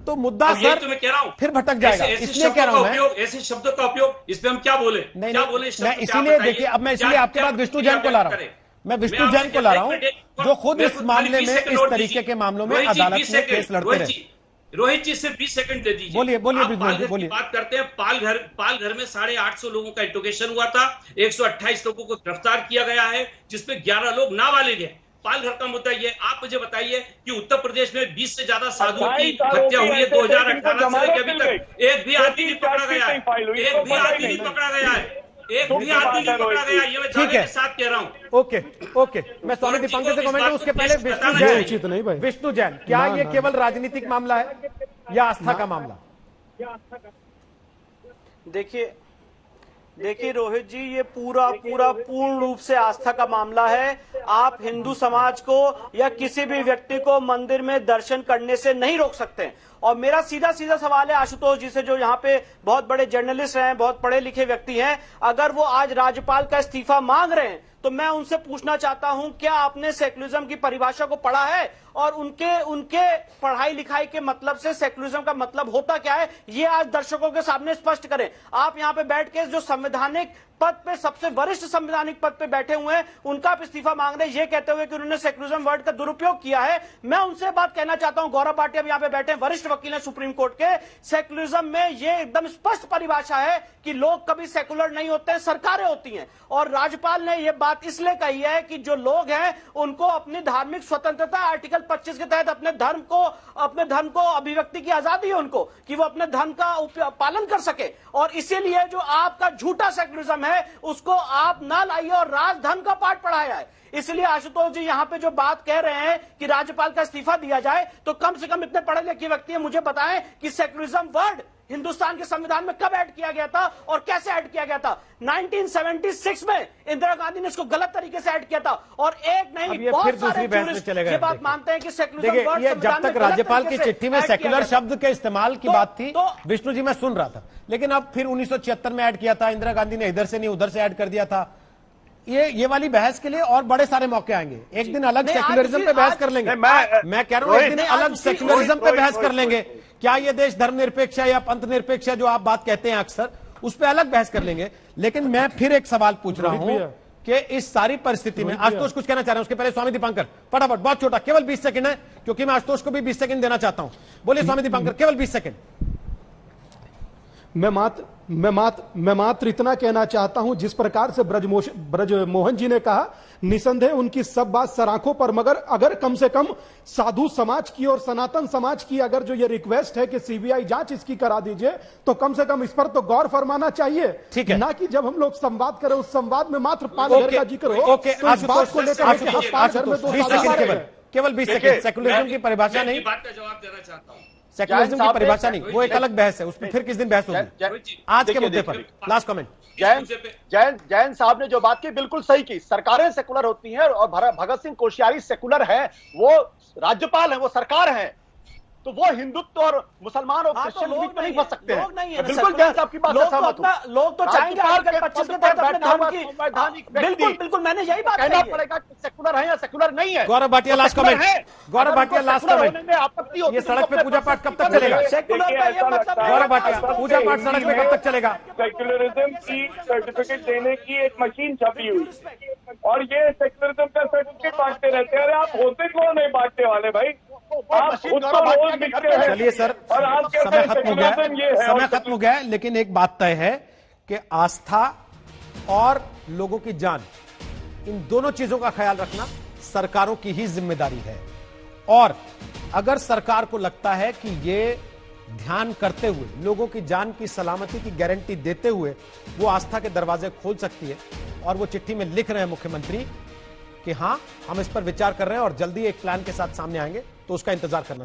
तो मुद्दा सर तो मैं कह रहा हूं फिर भटक जाएगा। इसलिए कह रहा हूं मैं, ऐसे शब्दों का उपयोग इस पे हम क्या बोले, नहीं, क्या बोले? मैं इसीलिए देखिए, अब मैं इसलिए आपके पास विष्णु जैन को ला रहा हूं, मैं विष्णु जैन को ला रहा हूं जो खुद इस मामले में, इस तरीके के मामलों में अदालत में केस लड़ते रहे। रोहित जी सिर्फ 20 सेकंड दे दीजिए। बोलिए बोलिए। बात करते हैं पालघर में 850 लोगों का इंट्रोगेशन हुआ था, 128 लोगों को गिरफ्तार किया गया है, जिसमें 11 लोग नाबालिग हैं। पालघर का मुद्दा ये, आप मुझे बताइए कि उत्तर प्रदेश में 20 से ज्यादा साधुओं की हत्या हुई है 2018 से लेकर अभी तक, एक भी आदमी नहीं पकड़ा गया है, एक भी आदमी नहीं पकड़ा गया है, एक भी आदमी नहीं पकड़ा गया। ये मैं दावे के साथ कह रहा हूँ। ओके, मैं स्वामी दीपांकर से कमेंट उसके पहले विष्णु जैन, उचित नहीं भाई, विष्णु जैन, क्या ये केवल राजनीतिक मामला है या आस्था का मामला? देखिए रोहित जी, ये पूर्ण रूप से आस्था का मामला है। आप हिंदू समाज को या किसी भी व्यक्ति को मंदिर में दर्शन करने से नहीं रोक सकते। और मेरा सीधा सवाल है आशुतोष जी से, जो यहाँ पे बहुत बड़े जर्नलिस्ट हैं, बहुत पढ़े लिखे व्यक्ति हैं, अगर वो आज राज्यपाल का इस्तीफा मांग रहे हैं तो मैं उनसे पूछना चाहता हूं, क्या आपने सेक्युलरिज्म की परिभाषा को पढ़ा है? और उनके पढ़ाई लिखाई के मतलब से सेक्युलरिज्म का मतलब होता क्या है, ये आज दर्शकों के सामने स्पष्ट करें। आप यहां पे बैठ के जो संवैधानिक पद पे, सबसे वरिष्ठ संवैधानिक पद पे बैठे हुए हैं, उनका आप इस्तीफा मांग रहे हैं, ये कहते हुए कि उन्होंने सेक्युलरिज्म वर्ड का दुरुपयोग किया है। मैं उनसे बात कहना चाहता हूं, गौरव भाटिया अब यहां पे बैठे हैं, वरिष्ठ वकील हैं सुप्रीम कोर्ट के। सेक्युलरिज्म में ये एकदम स्पष्ट परिभाषा है कि लोग कभी सेकुलर नहीं होते हैं, सरकारें होती हैं। और राज्यपाल ने यह बात इसलिए कही है कि जो लोग हैं उनको अपनी धार्मिक स्वतंत्रता, आर्टिकल 25 के तहत अपने धर्म को अभिव्यक्ति की आजादी है उनको, कि वो अपने धर्म का पालन कर सके। और इसीलिए जो आपका झूठा सेक्युलरिज्म है उसको आप ना लाइए और राजधर्म का पाठ पढ़ाया है। इसलिए आशुतोष जी यहाँ पे जो बात कह रहे हैं कि राज्यपाल का इस्तीफा दिया जाए, तो कम से कम इतने पढ़े लिखे व्यक्ति हैं, मुझे बताएं कि सेक्युलरिज्म वर्ड हिंदुस्तान के संविधान में कब ऐड किया गया था और कैसे ऐड किया गया था? 1976 में इंदिरा गांधी ने इसको गलत तरीके से ऐड किया था। और एक नहीं, बहुत सारे जूरिस्ट ये बात मानते हैं कि सेक्युलरिज्म वर्ड जब तक राज्यपाल की चिट्ठी में सेक्युलर शब्द के इस्तेमाल की बात थी, विष्णु जी मैं सुन रहा था, लेकिन अब फिर 1976 में ऐड किया था, इंदिरा गांधी ने इधर से नहीं उधर से ऐड कर दिया था। ये वाली बहस के लिए और बड़े सारे मौके आएंगे। एक दिन अलग सेक्युलरिज्म पे बहस कर लेंगे। मैं कह रहा हूं एक दिन अलग सेक्युलरिज्म पे बहस कर लेंगे। क्या ये देश धर्मनिरपेक्ष है या पंथ निरपेक्ष है, जो आप बात कहते हैं अक्सर, उस पे अलग बहस कर लेंगे। लेकिन मैं फिर एक सवाल पूछ रहा हूं कि इस सारी परिस्थिति में आशुतोष कुछ कहना चाह रहे हैं, उसके पहले स्वामी दीपांकर फटाफट, बहुत छोटा, केवल 20 सेकंड है, क्योंकि मैं आशुतोष को भी 20 सेकंड देना चाहता हूं। बोलिए स्वामी दीपांकर, केवल 20 सेकंड। मैं मात्र इतना कहना चाहता हूं, जिस प्रकार से ब्रजमोहन जी ने कहा, निसंदेह उनकी सब बात सराखों पर, मगर अगर कम से कम साधु समाज की और सनातन समाज की अगर जो ये रिक्वेस्ट है कि सीबीआई जांच इसकी करा दीजिए, तो कम से कम इस पर तो गौर फरमाना चाहिए। ठीक है, ना कि जब हम लोग संवाद करें उस संवाद में मात्र पालघर का जिक्र हो, तो इस बात को लेकर केवल 20 सेकंड। सेक्युलरिज्म की परिभाषा नहीं, बात का जवाब देना चाहता हूं। सेक्युलरिज्म की परिभाषा नहीं, वो एक अलग बहस है, उस पर फिर किस दिन बहस होगी। आज के मुद्दे पर लास्ट कमेंट। जैन साहब ने जो बात की बिल्कुल सही की। सरकारें सेकुलर होती हैं और भगत सिंह कोश्यारी सेकुलर है, वो राज्यपाल है, वो सरकार है। तो वो हिंदुत्व और मुसलमान और हाँ, तो क्रिश्चियन लोग बीच में नहीं नहीं फंस सकते हैं। लोग नहीं है, बिल्कुल जैन साहब की बात से सहमत हूं। लोग तो चाहेंगे आर्टिकल 25 के तहत अपने धर्म की संवैधानिक बिल्कुल बिल्कुल मैंने यही बात कहना कही है। पड़ेगा कि सेकुलर है या सेकुलर नहीं है। गौरव भाटिया तो लास्ट सेकुलर कमेंट। है। गौरव अगर भाटिया उनको लास्ट सेकुलर कमेंट। होने में आपत्ति होती ये तो सड़क पे अपने पूजा पाठ कब तक प्रोसेस चलेगा? सेकुलर का ये मतलब है गौरव भाटिया पूजा पाठ सड़क पे कब तक चलेगा? सेक्युलरिज्म की सर्टिफिकेट देने की एक मशीन छपी हुई और ये सेक्युलरिज्म का सर्टिफिकेट बांटते रहते हैं। अरे आप होते कौन नहीं बांटने वाले भाई? आप खुद तो रोज दिखते हैं। चलिए सर, और आप कहते समय हैं खत्म हो गया, सेक्युलरिज्म ये है। समय खत्म हो गया है, लेकिन एक बात तय है कि आस्था और लोगों की जान, इन दोनों चीजों का ख्याल रखना सरकारों की ही जिम्मेदारी है। और अगर सरकार को लगता है कि ये ध्यान करते हुए, लोगों की जान की सलामती की गारंटी देते हुए वो आस्था के दरवाजे खोल सकती है, और वो चिट्ठी में लिख रहे हैं मुख्यमंत्री कि हां हम इस पर विचार कर रहे हैं और जल्दी एक प्लान के साथ सामने आएंगे, तो उसका इंतजार करना चाहिए।